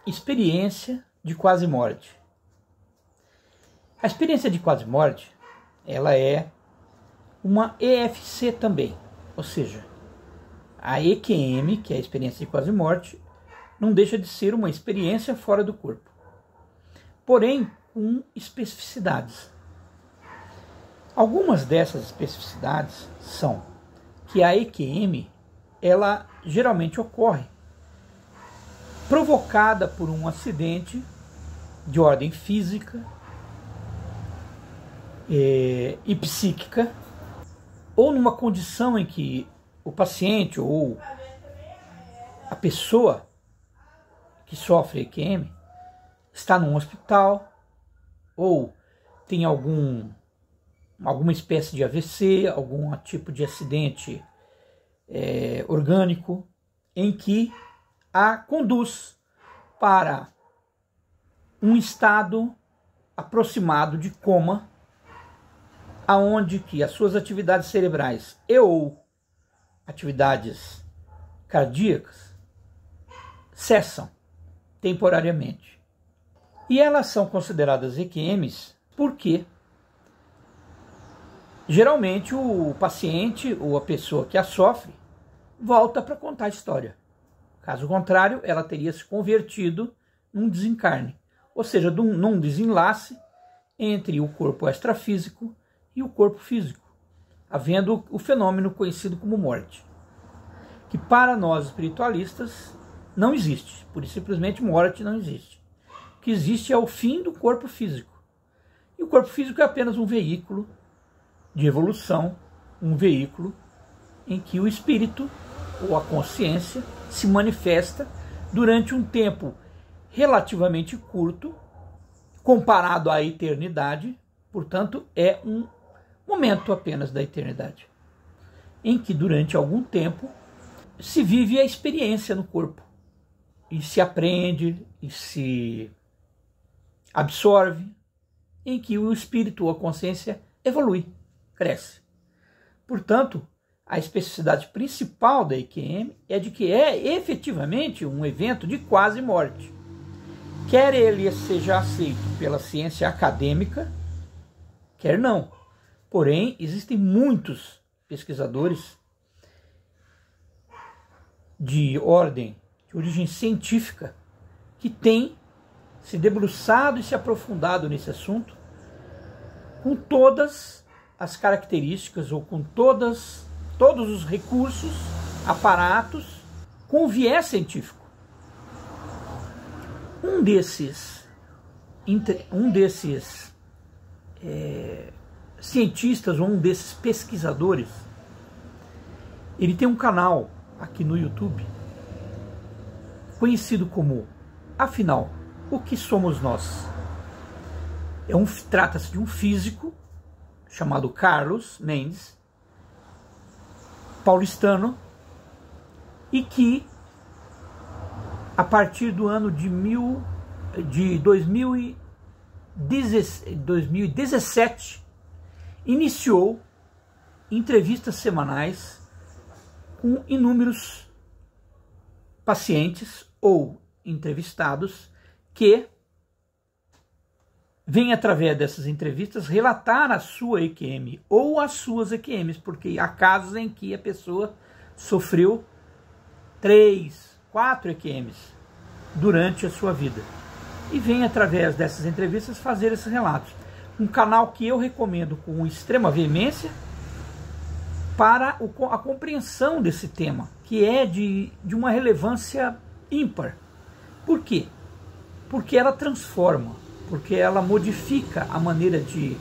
experiência de quase-morte. A experiência de quase-morte, ela é uma EFC também, ou seja, a EQM, que é a experiência de quase-morte, não deixa de ser uma experiência fora do corpo, porém com especificidades. Algumas dessas especificidades são que a EQM, ela geralmente ocorre provocada por um acidente de ordem física e psíquica, ou numa condição em que o paciente ou a pessoa que sofre EQM está num hospital ou tem alguma espécie de AVC, algum tipo de acidente orgânico em que a conduz para um estado aproximado de coma, aonde que as suas atividades cerebrais e ou atividades cardíacas cessam temporariamente. E elas são consideradas EQMs porque geralmente o paciente ou a pessoa que a sofre volta para contar a história. Caso contrário, ela teria se convertido num desencarne, ou seja, num desenlace entre o corpo extrafísico e o corpo físico, havendo o fenômeno conhecido como morte, que para nós espiritualistas não existe, por isso simplesmente morte não existe. O que existe é o fim do corpo físico, e o corpo físico é apenas um veículo de evolução, um veículo em que o espírito ou a consciência se manifesta durante um tempo relativamente curto, comparado à eternidade, portanto é um momento apenas da eternidade, em que durante algum tempo se vive a experiência no corpo, e se aprende, e se absorve, em que o espírito ou a consciência evolui, cresce. Portanto, a especificidade principal da EQM é de que é efetivamente um evento de quase morte. Quer ele seja aceito pela ciência acadêmica, quer não. Porém, existem muitos pesquisadores de origem científica que têm se debruçado e se aprofundado nesse assunto com todas as características ou com todos os recursos, aparatos, com viés científico. Um desses cientistas ou um desses pesquisadores, ele tem um canal aqui no YouTube conhecido como Afinal, o que somos nós? Trata-se de um físico chamado Carlos Mendes, paulistano, e que a partir do ano de 2017 iniciou entrevistas semanais com inúmeros pacientes ou entrevistados que vêm através dessas entrevistas relatar a sua EQM ou as suas EQMs, porque há casos em que a pessoa sofreu 3, 4 EQMs durante a sua vida. E vem através dessas entrevistas fazer esses relatos. Um canal que eu recomendo com extrema veemência para a compreensão desse tema, que é de uma relevância ímpar. Por quê? Porque ela transforma, porque ela modifica a maneira de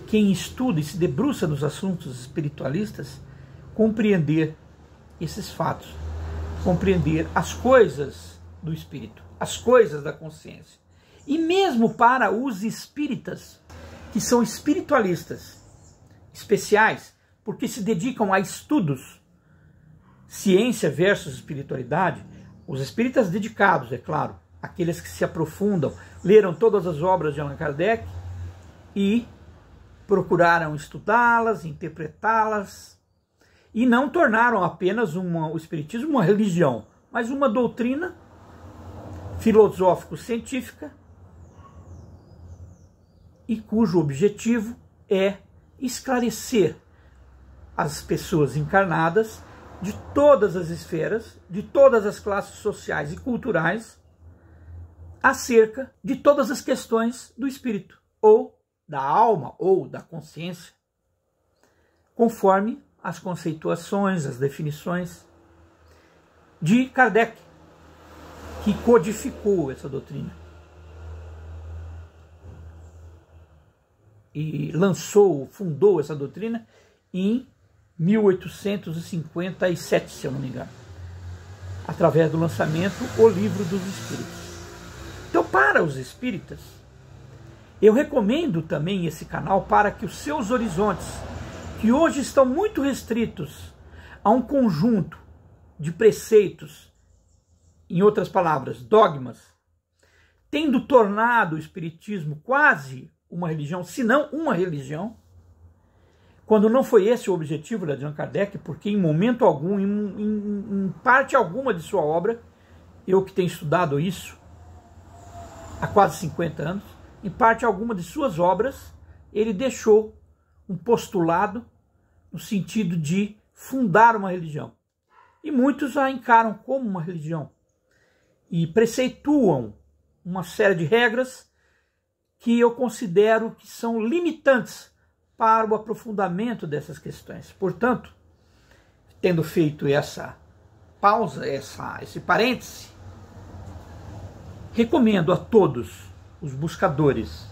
quem estuda e se debruça nos assuntos espiritualistas compreender esses fatos, compreender as coisas do espírito, as coisas da consciência. E mesmo para os espíritas, que são espiritualistas especiais, porque se dedicam a estudos, ciência versus espiritualidade, os espíritas dedicados, é claro, aqueles que se aprofundam, leram todas as obras de Allan Kardec e procuraram estudá-las, interpretá-las, e não tornaram apenas o espiritismo uma religião, mas uma doutrina filosófico-científica e cujo objetivo é esclarecer as pessoas encarnadas de todas as esferas, de todas as classes sociais e culturais, acerca de todas as questões do espírito, ou da alma, ou da consciência, conforme as conceituações, as definições de Kardec, que codificou essa doutrina e fundou essa doutrina em 1857, se eu não me engano, através do lançamento O Livro dos Espíritos. Então, para os espíritas, eu recomendo também esse canal para que os seus horizontes, que hoje estão muito restritos a um conjunto de preceitos, em outras palavras, dogmas, tendo tornado o espiritismo quase uma religião, se não uma religião, quando não foi esse o objetivo de Allan Kardec, porque em momento algum, em parte alguma de sua obra, eu que tenho estudado isso há quase 50 anos, em parte alguma de suas obras, ele deixou um postulado no sentido de fundar uma religião. E muitos a encaram como uma religião e preceituam uma série de regras que eu considero que são limitantes para o aprofundamento dessas questões. Portanto, tendo feito essa pausa, esse parêntese, recomendo a todos os buscadores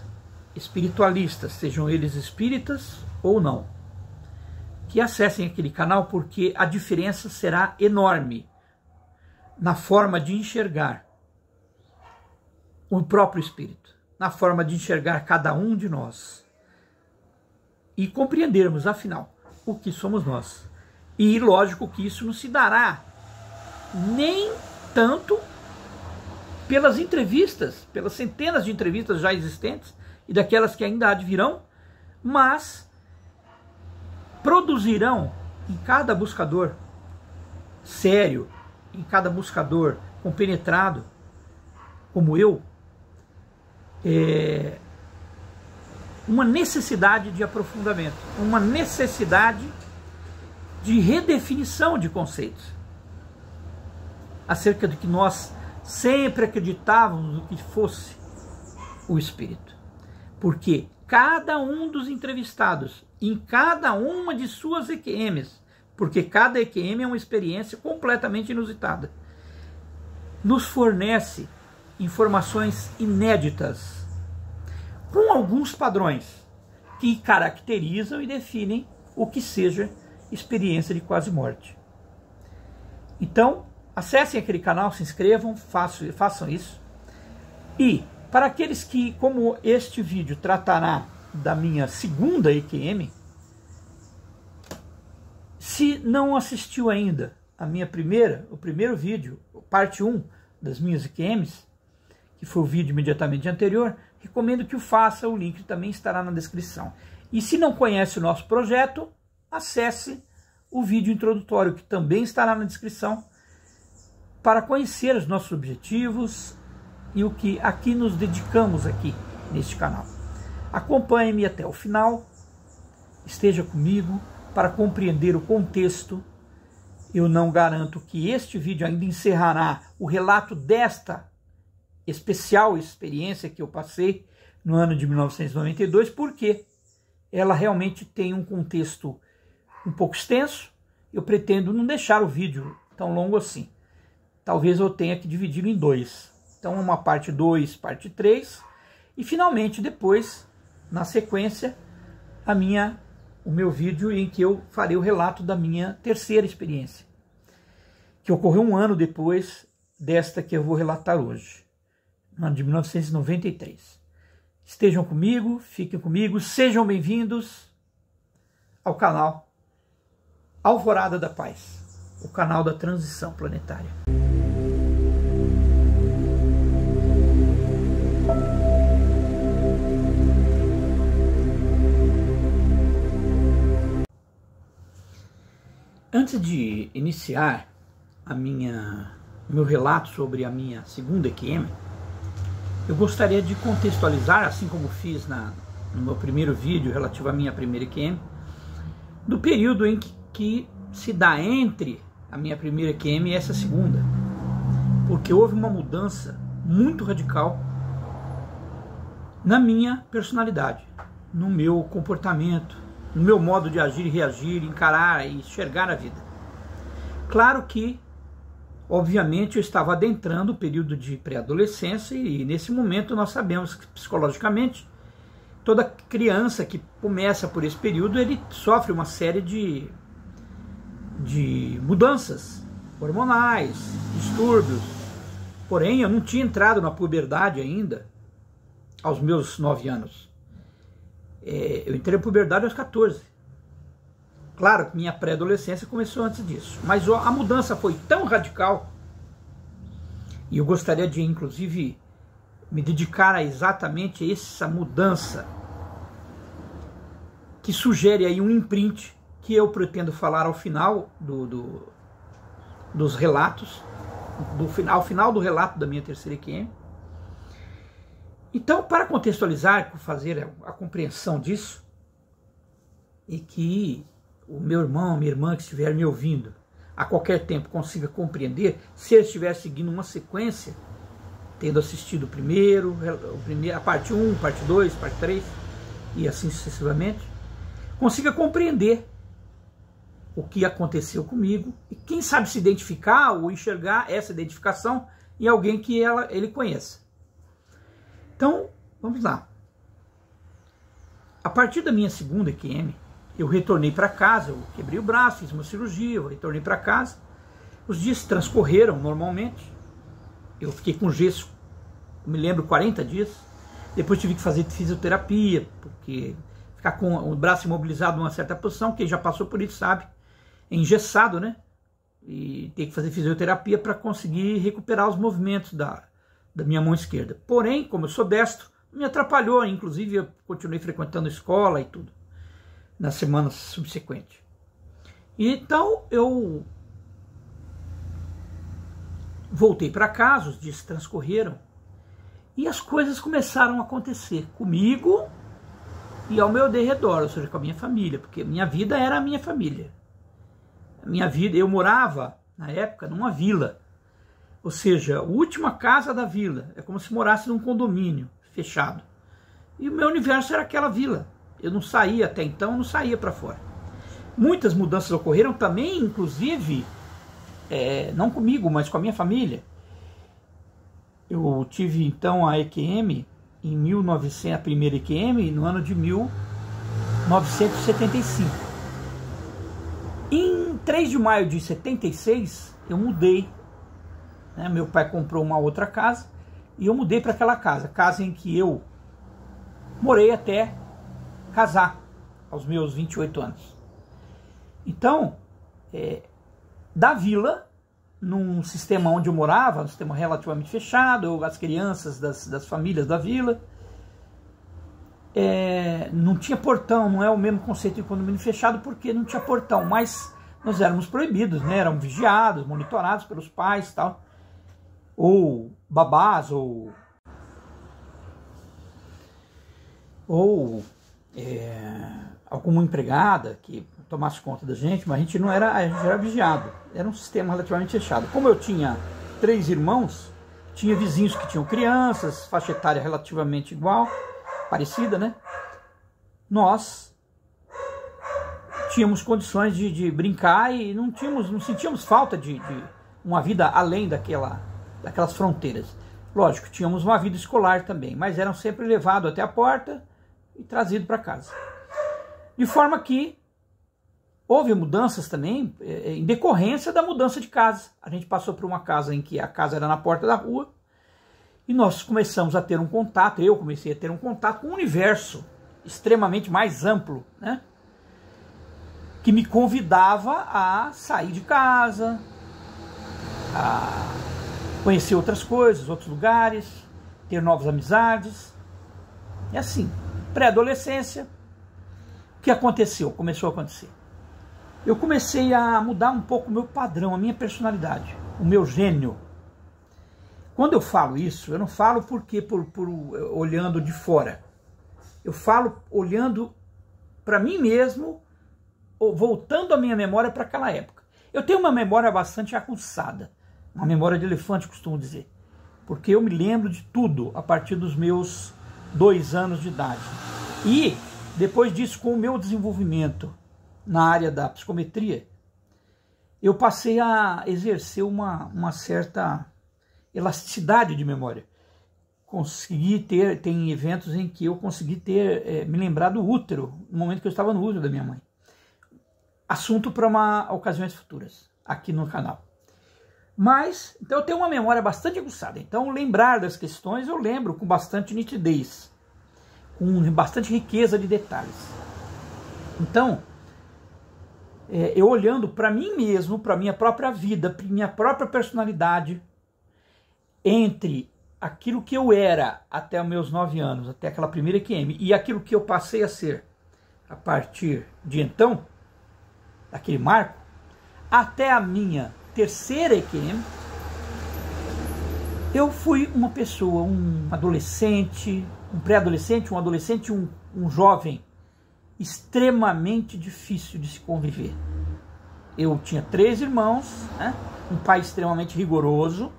espiritualistas, sejam eles espíritas ou não, que acessem aquele canal, porque a diferença será enorme na forma de enxergar o próprio espírito, na forma de enxergar cada um de nós e compreendermos, afinal, o que somos nós. E lógico que isso não se dará nem tanto pelas entrevistas, pelas centenas de entrevistas já existentes e daquelas que ainda advirão, mas produzirão em cada buscador sério, em cada buscador compenetrado, como eu, uma necessidade de aprofundamento, uma necessidade de redefinição de conceitos acerca do que nós sempre acreditávamos no que fosse o espírito. Porque cada um dos entrevistados, em cada uma de suas EQMs, porque cada EQM é uma experiência completamente inusitada, nos fornece informações inéditas, com alguns padrões que caracterizam e definem o que seja experiência de quase morte. Então, acessem aquele canal, se inscrevam, façam isso. E para aqueles que, como este vídeo tratará da minha segunda EQM, se não assistiu ainda o primeiro vídeo, parte 1 das minhas EQMs, que foi o vídeo imediatamente anterior, recomendo que o faça, o link também estará na descrição. E se não conhece o nosso projeto, acesse o vídeo introdutório, que também estará na descrição, para conhecer os nossos objetivos e o que aqui nos dedicamos aqui neste canal. Acompanhe-me até o final, esteja comigo para compreender o contexto. Eu não garanto que este vídeo ainda encerrará o relato desta especial experiência que eu passei no ano de 1992, porque ela realmente tem um contexto um pouco extenso. Eu pretendo não deixar o vídeo tão longo assim. Talvez eu tenha que dividi-lo em 2. Então, uma parte 2, parte 3. E, finalmente, depois, na sequência, o meu vídeo em que eu farei o relato da minha terceira experiência, que ocorreu um ano depois desta que eu vou relatar hoje, no ano de 1993. Estejam comigo, fiquem comigo, sejam bem-vindos ao canal Alvorada da Paz, o canal da transição planetária. Antes de iniciar a minha meu relato sobre a minha segunda EQM, eu gostaria de contextualizar, assim como fiz no meu primeiro vídeo relativo à minha primeira EQM, do período em que se dá entre a minha primeira EQM e essa segunda. Porque houve uma mudança muito radical na minha personalidade, no meu comportamento, no meu modo de agir e reagir, encarar e enxergar a vida. Claro que, obviamente, eu estava adentrando o período de pré-adolescência e nesse momento nós sabemos que psicologicamente toda criança que começa por esse período, ele sofre uma série de mudanças hormonais, distúrbios. Porém, eu não tinha entrado na puberdade ainda aos meus 9 anos. Eu entrei na puberdade aos 14. Claro que minha pré-adolescência começou antes disso. Mas a mudança foi tão radical, e eu gostaria de, inclusive, me dedicar a exatamente essa mudança, que sugere aí um imprint que eu pretendo falar ao final dos relatos, ao final do relato da minha terceira EQM. Então, para contextualizar, fazer a compreensão disso, e que o meu irmão, minha irmã que estiver me ouvindo a qualquer tempo consiga compreender, se ele estiver seguindo uma sequência, tendo assistido a parte 1, parte 2, parte 3, e assim sucessivamente, consiga compreender o que aconteceu comigo, e quem sabe se identificar ou enxergar essa identificação em alguém que ele conheça. Então, vamos lá. A partir da minha segunda EQM, eu retornei para casa, eu quebrei o braço, fiz uma cirurgia, eu retornei para casa. Os dias transcorreram normalmente. Eu fiquei com gesso, me lembro, 40 dias. Depois tive que fazer fisioterapia, porque ficar com o braço imobilizado numa certa posição, quem já passou por isso sabe, é engessado, né? E tem que fazer fisioterapia para conseguir recuperar os movimentos da minha mão esquerda. Porém, como eu sou destro, me atrapalhou, inclusive eu continuei frequentando a escola e tudo, nas semanas subsequentes. E então eu voltei para casa, os dias transcorreram, e as coisas começaram a acontecer comigo e ao meu derredor, ou seja, com a minha família, porque minha vida era a minha família. A minha vida, eu morava, na época, numa vila, ou seja, a última casa da vila, é como se morasse num condomínio fechado. E o meu universo era aquela vila. Eu não saía até então, não saía para fora. Muitas mudanças ocorreram também, inclusive, não comigo, mas com a minha família. Eu tive então a EQM em 1900, a primeira EQM no ano de 1975. Em 3 de maio de 76, eu mudei. Né? Meu pai comprou uma outra casa e eu mudei para aquela casa em que eu morei até casar, aos meus 28 anos. Então, da vila, num sistema onde eu morava, um sistema relativamente fechado, as crianças das famílias da vila, não tinha portão, não é o mesmo conceito de condomínio fechado, porque não tinha portão, mas nós éramos proibidos, né? Éramos vigiados, monitorados pelos pais, tal, ou babás, ou alguma empregada que tomasse conta da gente, mas a gente era vigiado, era um sistema relativamente fechado. Como eu tinha 3 irmãos, tinha vizinhos que tinham crianças, faixa etária relativamente igual, parecida, né? Nós tínhamos condições de brincar e não sentíamos falta de uma vida além daquelas fronteiras. Lógico, tínhamos uma vida escolar também, mas eram sempre levados até a porta e trazidos para casa. De forma que houve mudanças também em decorrência da mudança de casa. A gente passou por uma casa em que a casa era na porta da rua e nós começamos a ter um contato, eu comecei a ter um contato com um universo extremamente mais amplo, né? Que me convidava a sair de casa, a conhecer outras coisas, outros lugares, ter novas amizades. E assim, pré-adolescência, o que aconteceu? Começou a acontecer. Eu comecei a mudar um pouco o meu padrão, a minha personalidade, o meu gênio, Quando eu falo isso, eu não falo porque olhando de fora. Eu falo olhando para mim mesmo, voltando a minha memória para aquela época. Eu tenho uma memória bastante aguçada, uma memória de elefante, costumo dizer, porque eu me lembro de tudo a partir dos meus 2 anos de idade. E depois disso, com o meu desenvolvimento na área da psicometria, eu passei a exercer uma certa elasticidade de memória. Tem eventos em que eu consegui me lembrar do útero, no momento que eu estava no útero da minha mãe. Assunto para ocasiões futuras, aqui no canal. Mas, então eu tenho uma memória bastante aguçada. Então, lembrar das questões eu lembro com bastante nitidez, com bastante riqueza de detalhes. Então, eu olhando para mim mesmo, para minha própria vida, para minha própria personalidade, entre aquilo que eu era até os meus 9 anos, até aquela primeira EQM, e aquilo que eu passei a ser a partir de então, daquele marco, até a minha terceira EQM, eu fui uma pessoa, um adolescente, um pré-adolescente, um adolescente, um jovem extremamente difícil de se conviver. Eu tinha 3 irmãos, né? Um pai extremamente rigoroso.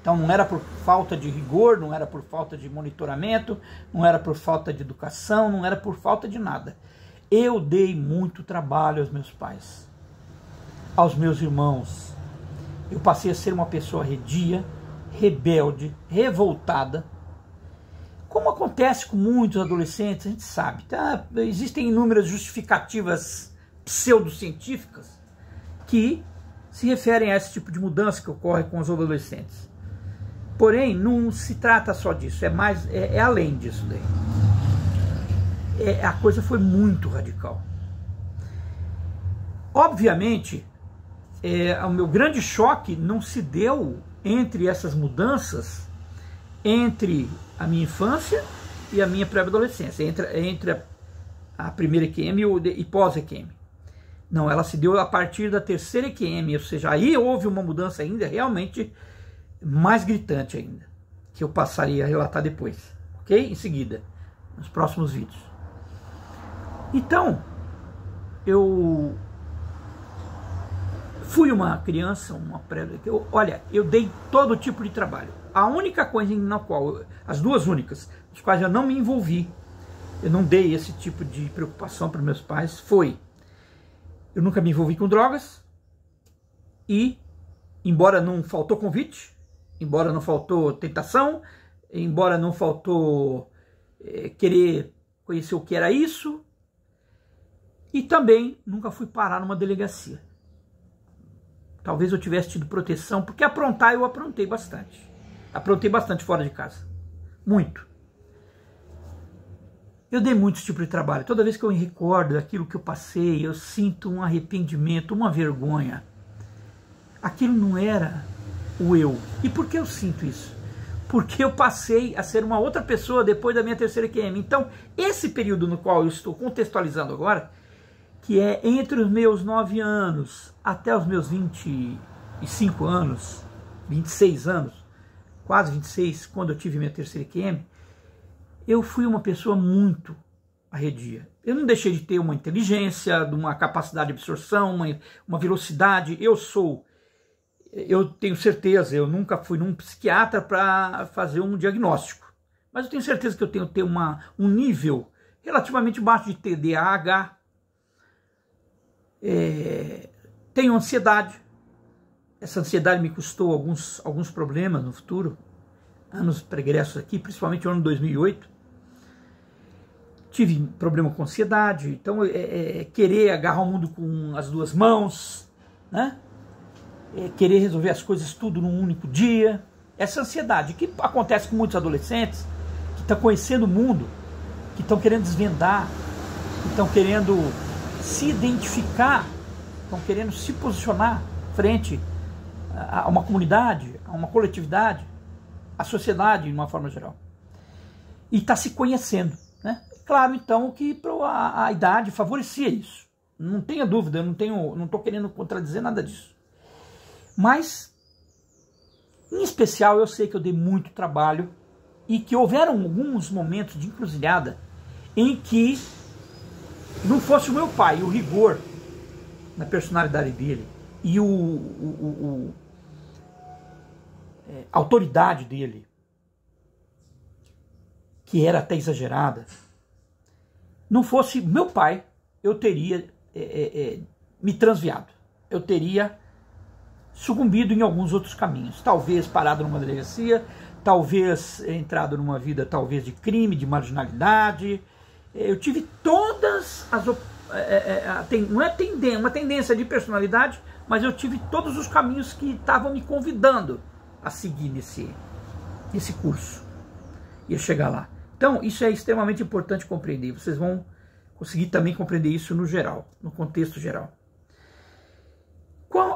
Então não era por falta de rigor, não era por falta de monitoramento, não era por falta de educação, não era por falta de nada. Eu dei muito trabalho aos meus pais, aos meus irmãos. Eu passei a ser uma pessoa arredia, rebelde, revoltada. Como acontece com muitos adolescentes, a gente sabe, tá? Existem inúmeras justificativas pseudocientíficas que se referem a esse tipo de mudança que ocorre com os adolescentes. Porém, não se trata só disso, é além disso daí. A coisa foi muito radical. Obviamente, o meu grande choque não se deu entre essas mudanças, entre a minha infância e a minha pré-adolescência, entre a primeira EQM e pós-EQM. Não, ela se deu a partir da terceira EQM, ou seja, aí houve uma mudança ainda realmente mais gritante ainda, que eu passaria a relatar depois, ok? Em seguida, nos próximos vídeos. Então, eu fui uma criança, olha, eu dei todo tipo de trabalho. A única coisa na qual, as duas únicas, nas quais eu não me envolvi, eu não dei esse tipo de preocupação para meus pais, eu nunca me envolvi com drogas e, embora não faltou convite, embora não faltou tentação, embora não faltou querer conhecer o que era isso, e também nunca fui parar numa delegacia. Talvez eu tivesse tido proteção, porque aprontar eu aprontei bastante. Aprontei bastante fora de casa. Muito. Eu dei muito tipo de trabalho. Toda vez que eu me recordo daquilo que eu passei, eu sinto um arrependimento, uma vergonha. Aquilo não era o eu. E por que eu sinto isso? Porque eu passei a ser uma outra pessoa depois da minha terceira EQM. Então, esse período no qual eu estou contextualizando agora, que é entre os meus 9 anos até os meus 25 anos, 26 anos, quase 26, quando eu tive minha terceira EQM, eu fui uma pessoa muito arredia. Eu não deixei de ter uma inteligência, uma capacidade de absorção, uma velocidade. Eu tenho certeza, eu nunca fui num psiquiatra para fazer um diagnóstico, mas eu tenho certeza que eu tenho um nível relativamente baixo de TDAH, tenho ansiedade. Essa ansiedade me custou alguns problemas no futuro, anos pregressos aqui, principalmente no ano 2008. Tive problema com ansiedade, então querer agarrar o mundo com as duas mãos, né? Querer resolver as coisas tudo num único dia. Essa ansiedade que acontece com muitos adolescentes que estão conhecendo o mundo, que estão querendo desvendar, que estão querendo se identificar, estão querendo se posicionar frente a uma comunidade, a uma coletividade, a sociedade de uma forma geral. E está se conhecendo, né? Claro, então, que a idade favorecia isso. Não tenha dúvida, eu não estou querendo contradizer nada disso. Mas Em especial, eu sei que eu dei muito trabalho e que houveram alguns momentos de encruzilhada em que não fosse o meu pai, o rigor na personalidade dele e a autoridade dele, que era até exagerada, não fosse meu pai, eu teria me transviado. Eu teria sucumbido em alguns outros caminhos. Talvez parado numa delegacia, talvez entrado numa vida talvez de crime, de marginalidade. Eu tive todas as... não é uma tendência de personalidade, mas eu tive todos os caminhos que estavam me convidando a seguir nesse curso. Ia chegar lá. Então, isso é extremamente importante compreender. Vocês vão conseguir também compreender isso no geral, no contexto geral.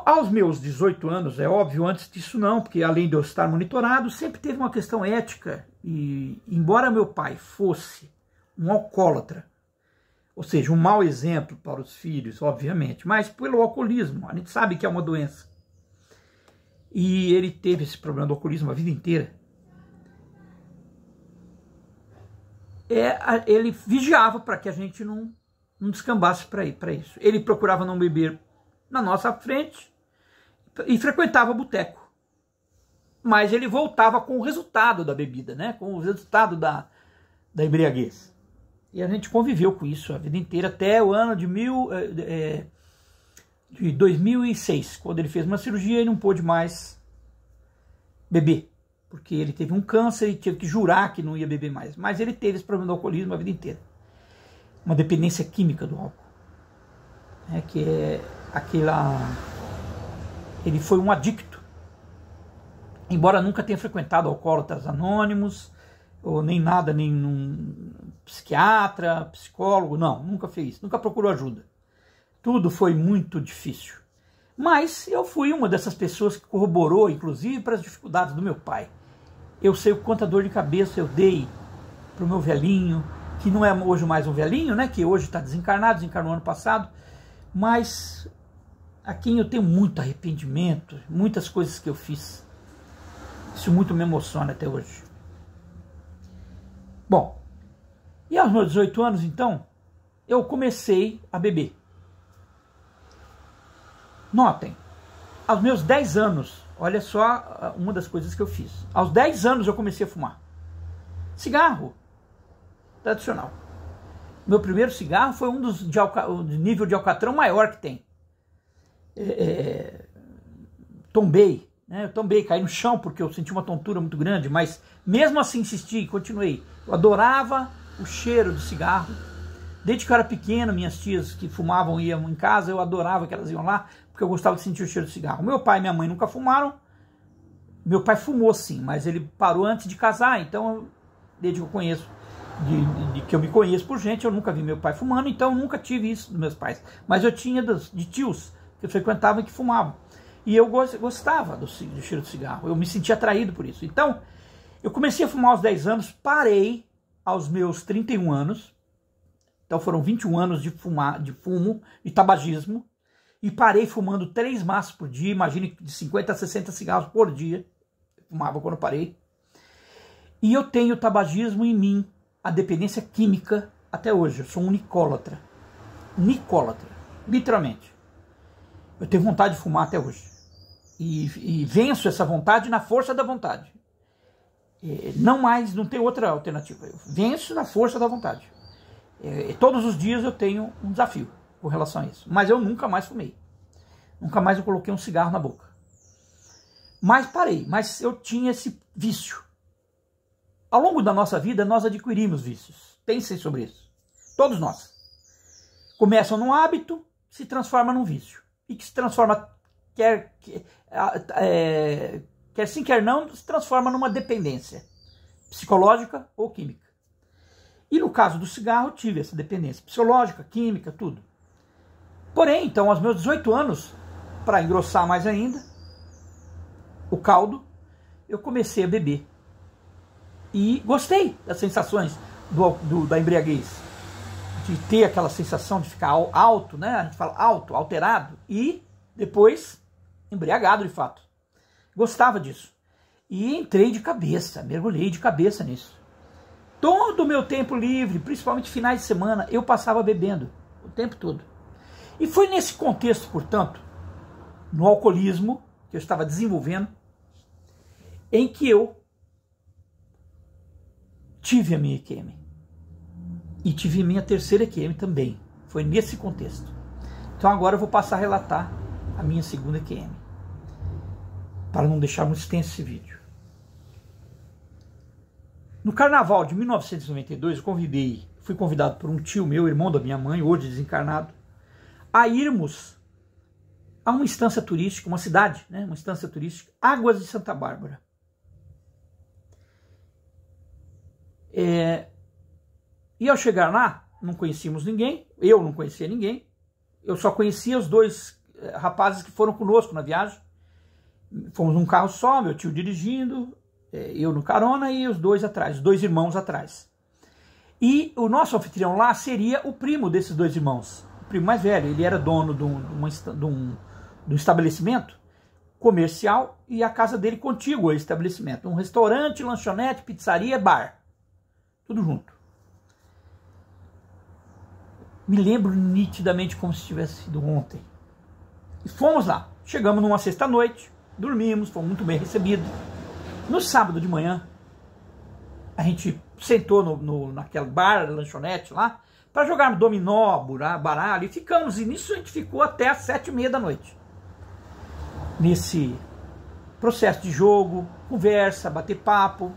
Aos meus 18 anos, é óbvio, antes disso não, porque além de eu estar monitorado, sempre teve uma questão ética. E embora meu pai fosse um alcoólatra, ou seja, um mau exemplo para os filhos, obviamente, mas pelo alcoolismo, a gente sabe que é uma doença. E ele teve esse problema do alcoolismo a vida inteira. Ele vigiava para que a gente não descambasse para isso. Ele procurava não beber na nossa frente e frequentava boteco. Mas ele voltava com o resultado da bebida, né? Com o resultado da embriaguez. E a gente conviveu com isso a vida inteira até o ano de 2006, quando ele fez uma cirurgia e não pôde mais beber. Porque ele teve um câncer e teve que jurar que não ia beber mais. Mas ele teve esse problema do alcoolismo a vida inteira. Uma dependência química do álcool. Que é aquela... Ele foi um adicto. Embora nunca tenha frequentado Alcoólatras Anônimos, ou nem nada, nem um psiquiatra, psicólogo, não, nunca fez, nunca procurou ajuda. Tudo foi muito difícil. Mas eu fui uma dessas pessoas que corroborou, inclusive, para as dificuldades do meu pai. Eu sei o quanta dor de cabeça eu dei para o meu velhinho, que não é hoje mais um velhinho, né? Que hoje está desencarnado, desencarnou ano passado, mas a quem eu tenho muito arrependimento, muitas coisas que eu fiz. Isso muito me emociona até hoje. Bom, e aos meus 18 anos, então, eu comecei a beber. Notem, aos meus 10 anos, olha só uma das coisas que eu fiz. Aos 10 anos eu comecei a fumar. Cigarro tradicional. Meu primeiro cigarro foi um dos de nível de alcatrão maior que tem. Tombei, né? Eu tombei, caí no chão porque eu senti uma tontura muito grande, mas mesmo assim insisti e continuei. Eu adorava o cheiro do cigarro. Desde que eu era pequeno, minhas tias que fumavam iam em casa, eu adorava que elas iam lá, porque eu gostava de sentir o cheiro do cigarro. Meu pai e minha mãe nunca fumaram. Meu pai fumou sim, mas ele parou antes de casar, então, desde que eu conheço, de que eu me conheço por gente, eu nunca vi meu pai fumando, então eu nunca tive isso dos meus pais. Mas eu tinha de tios que eu frequentava e que fumavam. E eu gostava do cheiro do cigarro, eu me sentia atraído por isso. Então, eu comecei a fumar aos 10 anos, parei aos meus 31 anos, então foram 21 anos de fumo, de tabagismo, e parei fumando 3 maços por dia, imagine de 50 a 60 cigarros por dia, eu fumava quando parei. E eu tenho tabagismo em mim, a dependência química até hoje, eu sou um nicólatra, literalmente. Eu tenho vontade de fumar até hoje, e venço essa vontade na força da vontade. Não tem outra alternativa, eu venço na força da vontade. Todos os dias eu tenho um desafio com relação a isso. Mas eu nunca mais fumei. Nunca mais eu coloquei um cigarro na boca. Mas parei. Mas eu tinha esse vício. Ao longo da nossa vida, nós adquirimos vícios. Pensem sobre isso. Todos nós. Começam num hábito, se transforma num vício. E que se transforma, quer sim, quer não, se transforma numa dependência psicológica ou química. E no caso do cigarro, eu tive essa dependência psicológica, química, tudo. Porém, então, aos meus 18 anos, para engrossar mais ainda o caldo, eu comecei a beber. E gostei das sensações da embriaguez. De ter aquela sensação de ficar alto, né? A gente fala alto, alterado. E depois, embriagado de fato. Gostava disso. E entrei de cabeça, mergulhei de cabeça nisso. Todo o meu tempo livre, principalmente finais de semana, eu passava bebendo o tempo todo. E foi nesse contexto, portanto, no alcoolismo que eu estava desenvolvendo, em que eu tive a minha EQM. E tive a minha terceira EQM também. Foi nesse contexto. Então agora eu vou passar a relatar a minha segunda EQM, para não deixar muito extenso esse vídeo. No carnaval de 1992, eu fui convidado por um tio meu, irmão da minha mãe, hoje desencarnado, a irmos a uma instância turística, uma cidade, né, uma instância turística, Águas de Santa Bárbara. E ao chegar lá, não conhecíamos ninguém, eu não conhecia ninguém, eu só conhecia os dois rapazes que foram conosco na viagem. Fomos num carro só, meu tio dirigindo, eu no carona e os dois atrás, os dois irmãos atrás. E o nosso anfitrião lá seria o primo desses dois irmãos, o primo mais velho. Ele era dono de um estabelecimento comercial e a casa dele contígua ao estabelecimento. Um restaurante, lanchonete, pizzaria, bar. Tudo junto. Me lembro nitidamente como se tivesse sido ontem. E fomos lá. Chegamos numa sexta-noite, dormimos, fomos muito bem recebidos. No sábado de manhã, a gente sentou naquele bar, lanchonete lá, para jogar dominó, baralho, e ficamos. E nisso a gente ficou até as 7h30 da noite. Nesse processo de jogo, conversa, bater papo.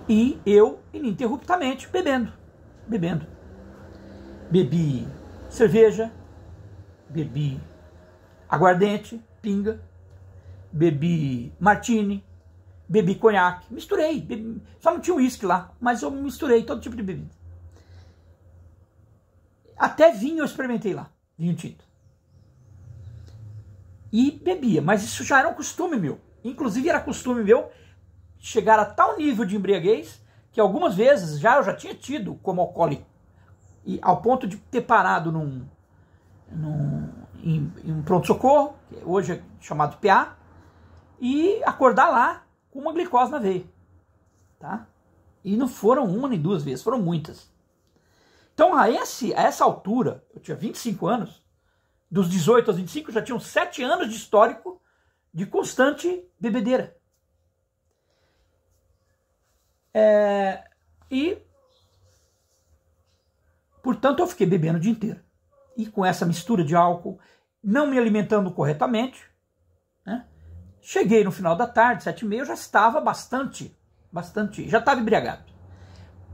E eu, ininterruptamente, bebendo. Bebi cerveja, bebi aguardente, pinga, bebi martini, bebi conhaque, misturei, só não tinha uísque lá, mas eu misturei todo tipo de bebida. Até vinho eu experimentei lá, vinho tinto. E bebia, mas isso já era um costume meu. Inclusive era costume meu chegar a tal nível de embriaguez que algumas vezes eu já tinha tido como alcoólico. E ao ponto de ter parado em um pronto-socorro, que hoje é chamado PA, e acordar lá com uma glicose na veia. Tá? E não foram uma nem duas vezes, foram muitas. Então, a essa altura, eu tinha 25 anos, dos 18 aos 25, já tinham 7 anos de histórico de constante bebedeira. Portanto, eu fiquei bebendo o dia inteiro. E com essa mistura de álcool, não me alimentando corretamente, né? Cheguei no final da tarde, 7h30, eu já estava já estava embriagado.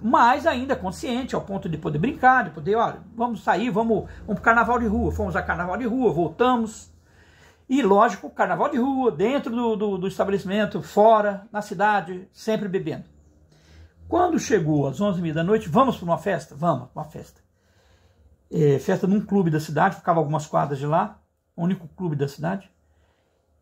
Mas ainda consciente, ao ponto de poder brincar, de poder, olha, vamos sair, vamos para o carnaval de rua. Fomos a carnaval de rua, voltamos. E lógico, carnaval de rua, dentro do estabelecimento, fora, na cidade, sempre bebendo. Quando chegou às 11h30 da noite, vamos para uma festa? Vamos para uma festa. Festa num clube da cidade, ficava algumas quadras de lá, o único clube da cidade.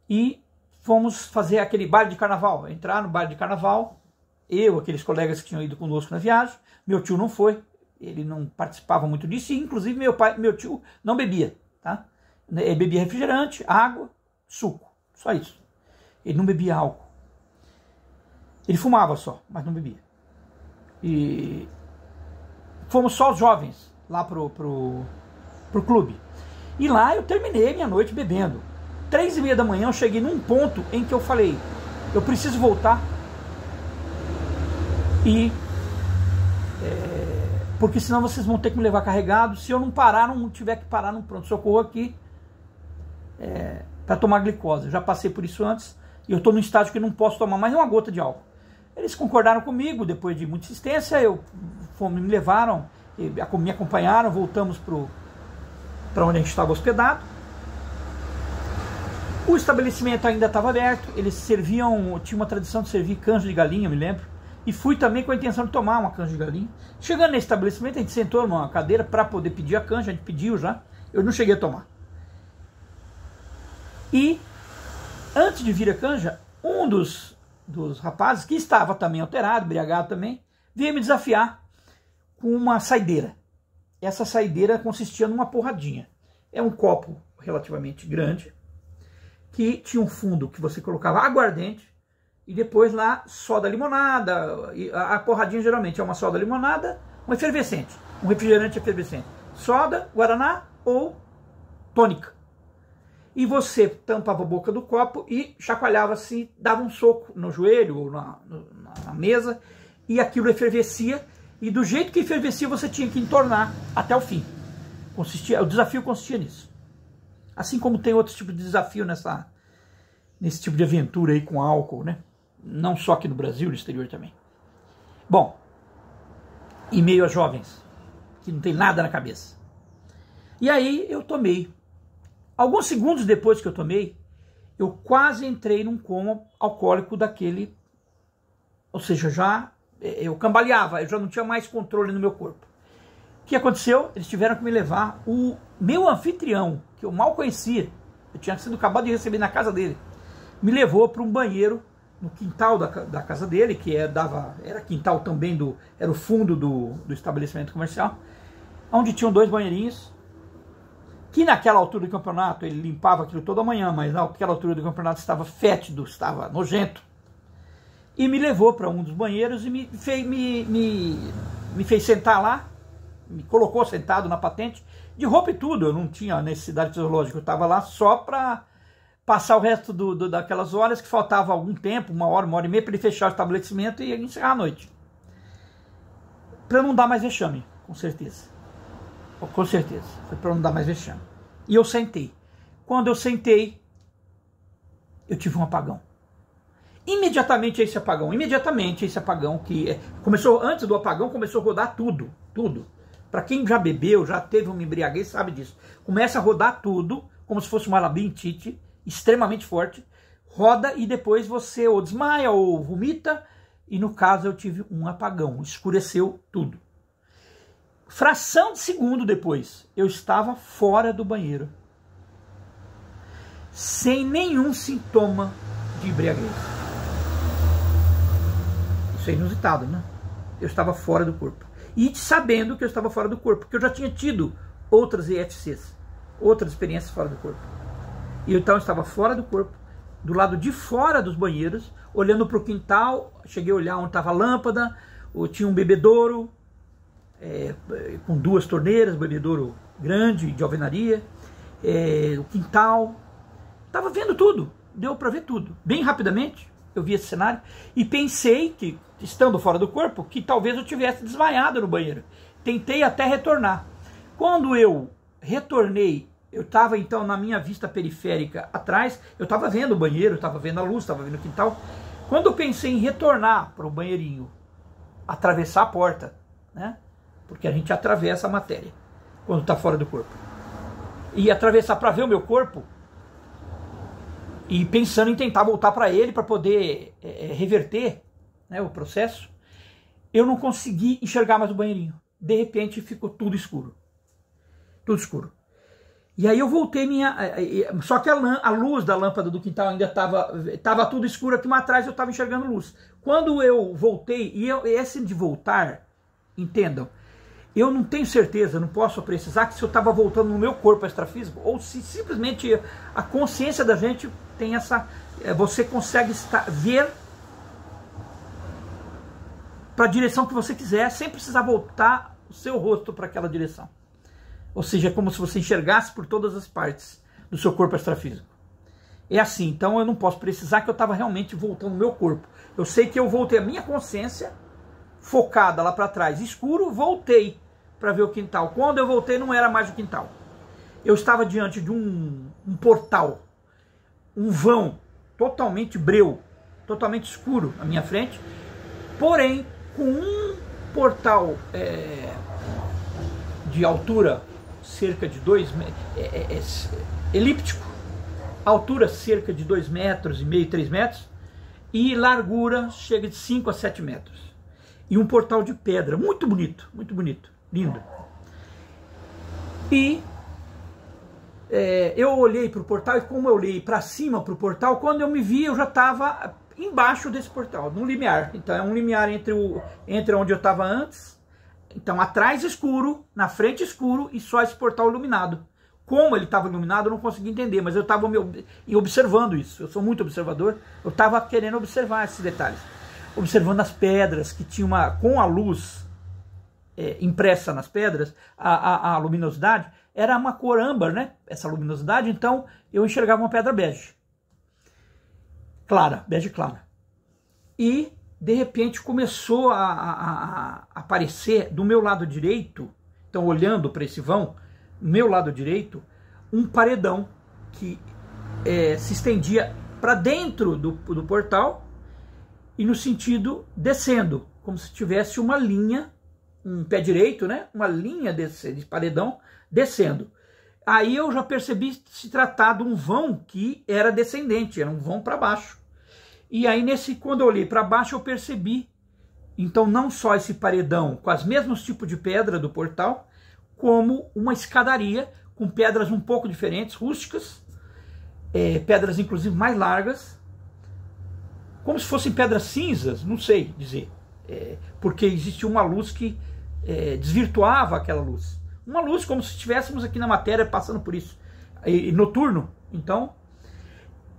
E fomos fazer aquele baile de carnaval, entrar no baile de carnaval, eu, aqueles colegas que tinham ido conosco na viagem, meu tio não foi, ele não participava muito disso, e inclusive meu tio não bebia, tá? Ele bebia refrigerante, água, suco, só isso. Ele não bebia álcool. Ele fumava só, mas não bebia. E fomos só os jovens lá pro clube. E lá eu terminei minha noite bebendo. 3h30 da manhã eu cheguei num ponto em que eu falei, eu preciso voltar. Porque senão vocês vão ter que me levar carregado. Se eu não parar, não tiver que parar num pronto-socorro aqui para tomar glicose. Eu já passei por isso antes e eu estou num estágio que não posso tomar mais uma gota de álcool. Eles concordaram comigo, depois de muita insistência, me levaram, me acompanharam, voltamos para onde a gente estava hospedado. O estabelecimento ainda estava aberto, eles serviam, tinha uma tradição de servir canja de galinha, me lembro, e fui também com a intenção de tomar uma canja de galinha. Chegando nesse estabelecimento, a gente sentou numa cadeira para poder pedir a canja, a gente pediu já, eu não cheguei a tomar. E, antes de vir a canja, um dos rapazes, que estava também alterado, embriagado também, veio me desafiar com uma saideira. Essa saideira consistia numa porradinha. É um copo relativamente grande, que tinha um fundo que você colocava aguardente e depois lá soda limonada. A porradinha geralmente é uma soda limonada, um efervescente, um refrigerante efervescente, soda, guaraná ou tônica. E você tampava a boca do copo e chacoalhava assim, dava um soco no joelho ou na mesa, e aquilo efervescia, e do jeito que efervescia você tinha que entornar até o fim. O desafio consistia nisso. Assim como tem outros tipos de desafio nesse tipo de aventura aí com álcool, né? Não só aqui no Brasil, no exterior também. Bom, em meio a jovens, que não tem nada na cabeça. E aí eu tomei. Alguns segundos depois que eu tomei, eu quase entrei num coma alcoólico daquele, ou seja, eu cambaleava, eu já não tinha mais controle no meu corpo. O que aconteceu? Eles tiveram que me levar, o meu anfitrião, que eu mal conhecia, eu tinha sido acabado de receber na casa dele, me levou para um banheiro no quintal da casa dele, que era quintal também, era o fundo do estabelecimento comercial, onde tinham 2 banheirinhos, que naquela altura do campeonato ele limpava aquilo toda manhã, mas naquela altura do campeonato estava fétido, estava nojento. E me levou para um dos banheiros e me fez sentar lá, me colocou sentado na patente, de roupa e tudo. Eu não tinha necessidade fisiológica, eu estava lá só para passar o resto daquelas horas que faltava algum tempo, 1 hora, 1 hora e meia, para ele fechar o estabelecimento e encerrar a noite. Para não dar mais vexame, com certeza. Com certeza, foi para não dar mais vexame. E eu sentei. Quando eu sentei, eu tive um apagão. Imediatamente esse apagão que começou, antes do apagão, começou a rodar tudo. Para quem já bebeu, já teve uma embriaguez, sabe disso. Começa a rodar tudo, como se fosse uma labirintite, extremamente forte. Roda e depois você ou desmaia ou vomita. E no caso eu tive um apagão, escureceu tudo. Fração de segundo depois, eu estava fora do banheiro, sem nenhum sintoma de embriaguez. Isso é inusitado, né? Eu estava fora do corpo. E sabendo que eu estava fora do corpo, porque eu já tinha tido outras EFCs, outras experiências fora do corpo. E então eu estava fora do corpo, do lado de fora dos banheiros, olhando para o quintal, cheguei a olhar onde estava a lâmpada, tinha um bebedouro, com 2 torneiras, bebedouro grande de alvenaria, o quintal, estava vendo tudo, deu para ver tudo, bem rapidamente eu vi esse cenário e pensei que, estando fora do corpo, que talvez eu tivesse desmaiado no banheiro. Tentei até retornar. Quando eu retornei, eu estava então na minha vista periférica atrás, eu estava vendo o banheiro, estava vendo a luz, estava vendo o quintal. Quando eu pensei em retornar para o banheirinho, atravessar a porta, né? Porque a gente atravessa a matéria quando está fora do corpo. E atravessar para ver o meu corpo e pensando em tentar voltar para ele para poder reverter, né, o processo, eu não consegui enxergar mais o banheirinho. De repente ficou tudo escuro. Tudo escuro. E aí eu voltei só que a luz da lâmpada do quintal ainda estava tudo escuro aqui, mas atrás eu estava enxergando luz. Quando eu voltei, esse de voltar, entendam, eu não tenho certeza, não posso precisar que se eu estava voltando no meu corpo extrafísico, ou se simplesmente a consciência da gente tem você consegue ver para a direção que você quiser, sem precisar voltar o seu rosto para aquela direção. Ou seja, é como se você enxergasse por todas as partes do seu corpo extrafísico. É assim, então eu não posso precisar que eu estava realmente voltando no meu corpo. Eu sei que eu voltei a minha consciência focada lá para trás, escuro, voltei para ver o quintal. Quando eu voltei não era mais o quintal. Eu estava diante de um portal, um vão totalmente breu, totalmente escuro à minha frente, porém com um portal de altura cerca de 2 metros, elíptico, altura cerca de 2,5 metros, 3 metros, e largura chega de 5 a 7 metros. E um portal de pedra, muito bonito, lindo. E eu olhei para o portal, e como eu olhei para cima para o portal, quando eu me vi, eu já estava embaixo desse portal, num limiar. Então é um limiar entre onde eu estava antes. Então atrás escuro, na frente escuro e só esse portal iluminado, Como ele estava iluminado, eu não conseguia entender, mas eu estava observando isso. Eu sou muito observador, eu estava querendo observar esses detalhes. Observando as pedras, que tinha com a luz impressa nas pedras, a luminosidade, era uma cor âmbar, né? Essa luminosidade, então eu enxergava uma pedra bege. Clara, bege clara. E, de repente, começou a aparecer do meu lado direito, então olhando para esse vão, do meu lado direito, um paredão que se estendia para dentro do portal e no sentido descendo, como se tivesse uma linha, um pé direito, né? Uma linha de paredão descendo. Aí eu já percebi se tratar de um vão que era descendente, era um vão para baixo. E aí quando eu olhei para baixo eu percebi, então não só esse paredão com os mesmos tipos de pedra do portal, como uma escadaria com pedras um pouco diferentes, rústicas, pedras inclusive mais largas, como se fossem pedras cinzas, não sei dizer, porque existia uma luz que desvirtuava aquela luz. Uma luz como se estivéssemos aqui na matéria passando por isso, noturno. Então,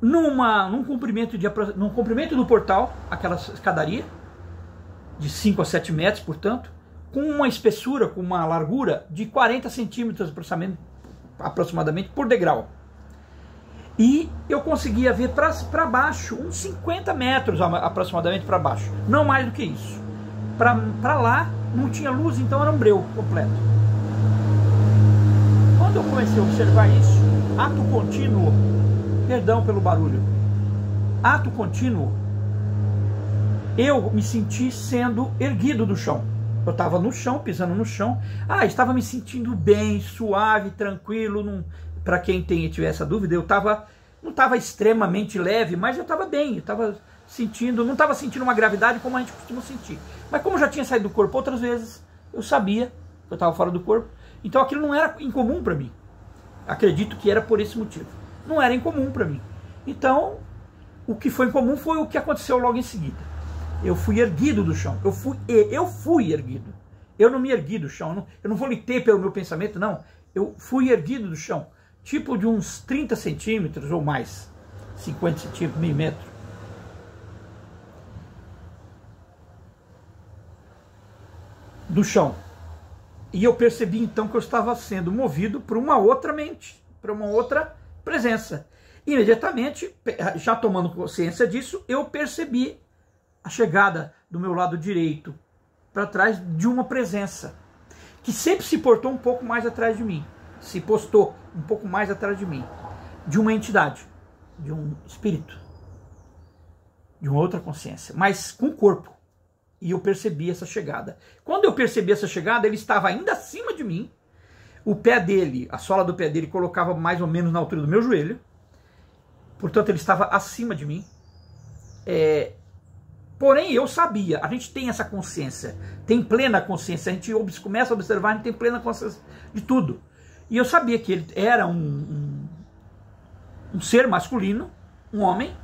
num comprimento do portal, aquela escadaria, de 5 a 7 metros, portanto, com uma espessura, com uma largura de 40 centímetros aproximadamente por degrau. E eu conseguia ver para baixo, uns 50 metros aproximadamente para baixo, não mais do que isso. Para lá não tinha luz, então era um breu completo. Quando eu comecei a observar isso, ato contínuo, perdão pelo barulho, ato contínuo, eu me senti sendo erguido do chão. Eu estava no chão, pisando no chão, estava me sentindo bem, suave, tranquilo. Para quem tiver essa dúvida, não estava extremamente leve, mas eu estava bem, eu estava sentindo, não estava sentindo uma gravidade como a gente costuma sentir. Mas como eu já tinha saído do corpo outras vezes, eu sabia que eu estava fora do corpo, então aquilo não era incomum para mim. Acredito que era por esse motivo. Não era incomum para mim. Então, o que foi incomum foi o que aconteceu logo em seguida. Eu fui erguido do chão. Eu fui erguido. Eu não me ergui do chão. Eu não volitei pelo meu pensamento, não. Eu fui erguido do chão. Tipo de uns 30 centímetros ou mais. 50 centímetros, meio metro. Do chão. E eu percebi então que eu estava sendo movido por uma outra mente, por uma outra presença. Imediatamente, já tomando consciência disso, eu percebi a chegada do meu lado direito para trás de uma presença que sempre se portou um pouco mais atrás de mim, se postou um pouco mais atrás de mim, de uma entidade, de um espírito, de uma outra consciência, mas com corpo. E eu percebi essa chegada. Quando eu percebi essa chegada, ele estava ainda acima de mim. O pé dele, a sola do pé dele colocava mais ou menos na altura do meu joelho. Portanto, ele estava acima de mim. Porém, eu sabia, a gente tem essa consciência, tem plena consciência, a gente começa a observar, a gente tem plena consciência de tudo. E eu sabia que ele era um ser masculino, um homem,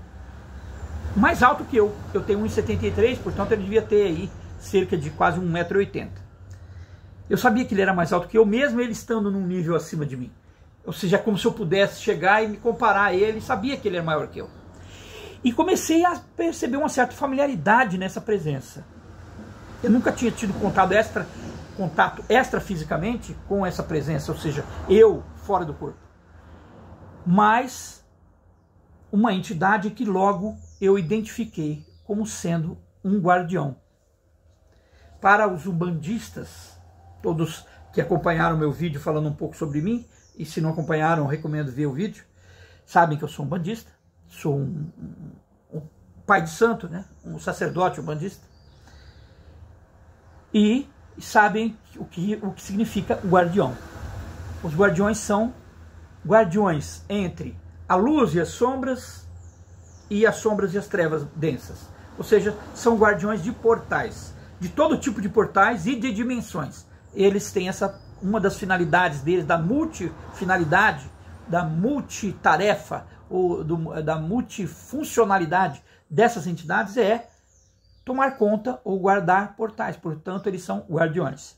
mais alto que eu. Eu tenho 1,73 m, portanto ele devia ter aí cerca de quase 1,80 m. Eu sabia que ele era mais alto que eu, mesmo ele estando num nível acima de mim. Ou seja, como se eu pudesse chegar e me comparar a ele, sabia que ele era maior que eu. E comecei a perceber uma certa familiaridade nessa presença. Eu nunca tinha tido contato extrafisicamente com essa presença, ou seja, eu fora do corpo. Mas uma entidade que logo eu identifiquei como sendo um guardião. Para os umbandistas, todos que acompanharam o meu vídeo falando um pouco sobre mim, e se não acompanharam, eu recomendo ver o vídeo, sabem que eu sou um umbandista, sou um pai de santo, né? Um sacerdote umbandista, e sabem o que significa guardião. Os guardiões são guardiões entre a luz e as sombras e as trevas densas. Ou seja, são guardiões de portais, de todo tipo de portais e de dimensões. Eles têm uma das finalidades deles, da multifinalidade, da multitarefa, ou da multifuncionalidade dessas entidades é tomar conta ou guardar portais. Portanto, eles são guardiões.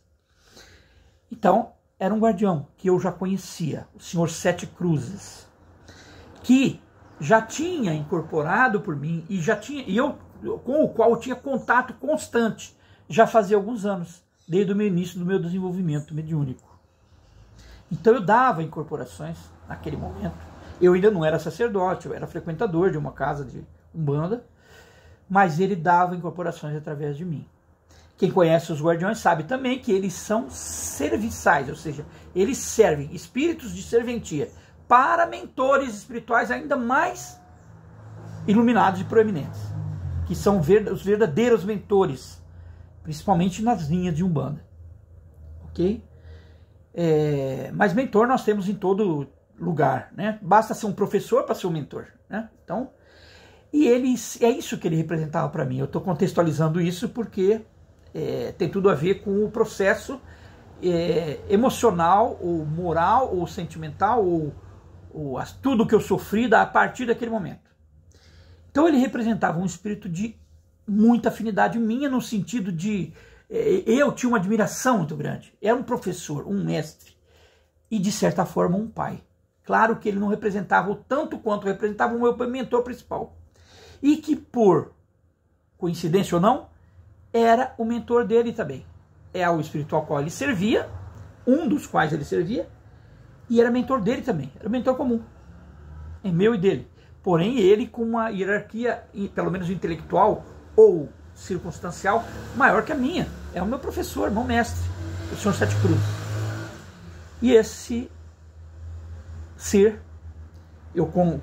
Então, era um guardião que eu já conhecia, o Senhor Sete Cruzes, que já tinha incorporado por mim com o qual eu tinha contato constante, já fazia alguns anos, desde o início do meu desenvolvimento mediúnico. Então eu dava incorporações naquele momento. Eu ainda não era sacerdote, eu era frequentador de uma casa de umbanda, mas ele dava incorporações através de mim. Quem conhece os guardiões sabe também que eles são serviçais, ou seja, eles servem, espíritos de serventia, para mentores espirituais ainda mais iluminados e proeminentes, que são os verdadeiros mentores, principalmente nas linhas de umbanda. Ok? Mas mentor nós temos em todo lugar, né? Basta ser um professor para ser um mentor, né? Então, é isso que ele representava para mim. Eu estou contextualizando isso porque tem tudo a ver com o processo emocional, ou moral, ou sentimental, ou tudo que eu sofri a partir daquele momento. Então ele representava um espírito de muita afinidade minha, no sentido de eu tinha uma admiração muito grande. Era um professor, um mestre e de certa forma um pai. Claro que ele não representava o tanto quanto representava o meu mentor principal. E que por coincidência ou não, era o mentor dele também. É o espiritual ao qual ele servia, um dos quais ele servia, e era mentor dele também. Era mentor comum. É meu e dele. Porém, ele com uma hierarquia, pelo menos intelectual ou circunstancial, maior que a minha. É o meu professor, meu mestre, o Senhor Sete Cruzes. E esse ser,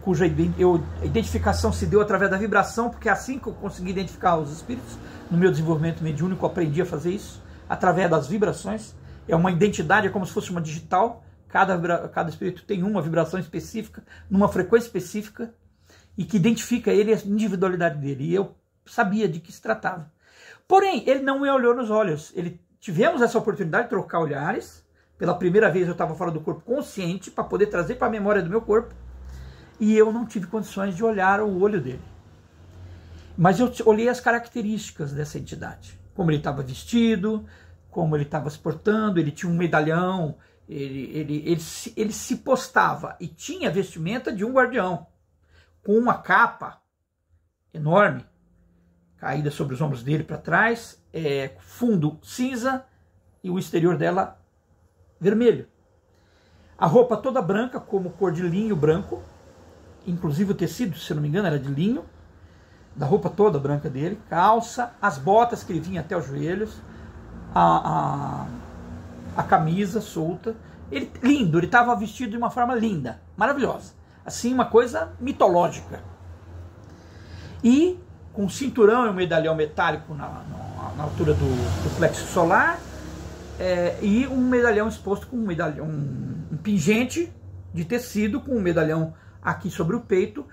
cuja identificação se deu através da vibração, porque é assim que eu consegui identificar os espíritos. No meu desenvolvimento mediúnico, eu aprendi a fazer isso, através das vibrações. É uma identidade, é como se fosse uma digital. Cada espírito tem uma vibração específica, numa frequência específica, e que identifica ele, a individualidade dele. E eu sabia de que se tratava. Porém, ele não me olhou nos olhos. Tivemos essa oportunidade de trocar olhares. Pela primeira vez eu estava fora do corpo consciente, para poder trazer para a memória do meu corpo. E eu não tive condições de olhar o olho dele. Mas eu olhei as características dessa entidade. Como ele estava vestido, como ele estava se portando, ele tinha um medalhão, ele se postava e tinha a vestimenta de um guardião, com uma capa enorme, caída sobre os ombros dele para trás, fundo cinza e o exterior dela vermelho. A roupa toda branca, como cor de linho branco, inclusive o tecido, se não me engano, era de linho, da roupa toda branca dele, calça, as botas que ele vinha até os joelhos, a camisa solta. Lindo, ele estava vestido de uma forma linda, maravilhosa. Assim, uma coisa mitológica. E com um cinturão e um medalhão metálico na altura do plexo solar, e um medalhão exposto com um pingente de tecido, com um medalhão aqui sobre o peito,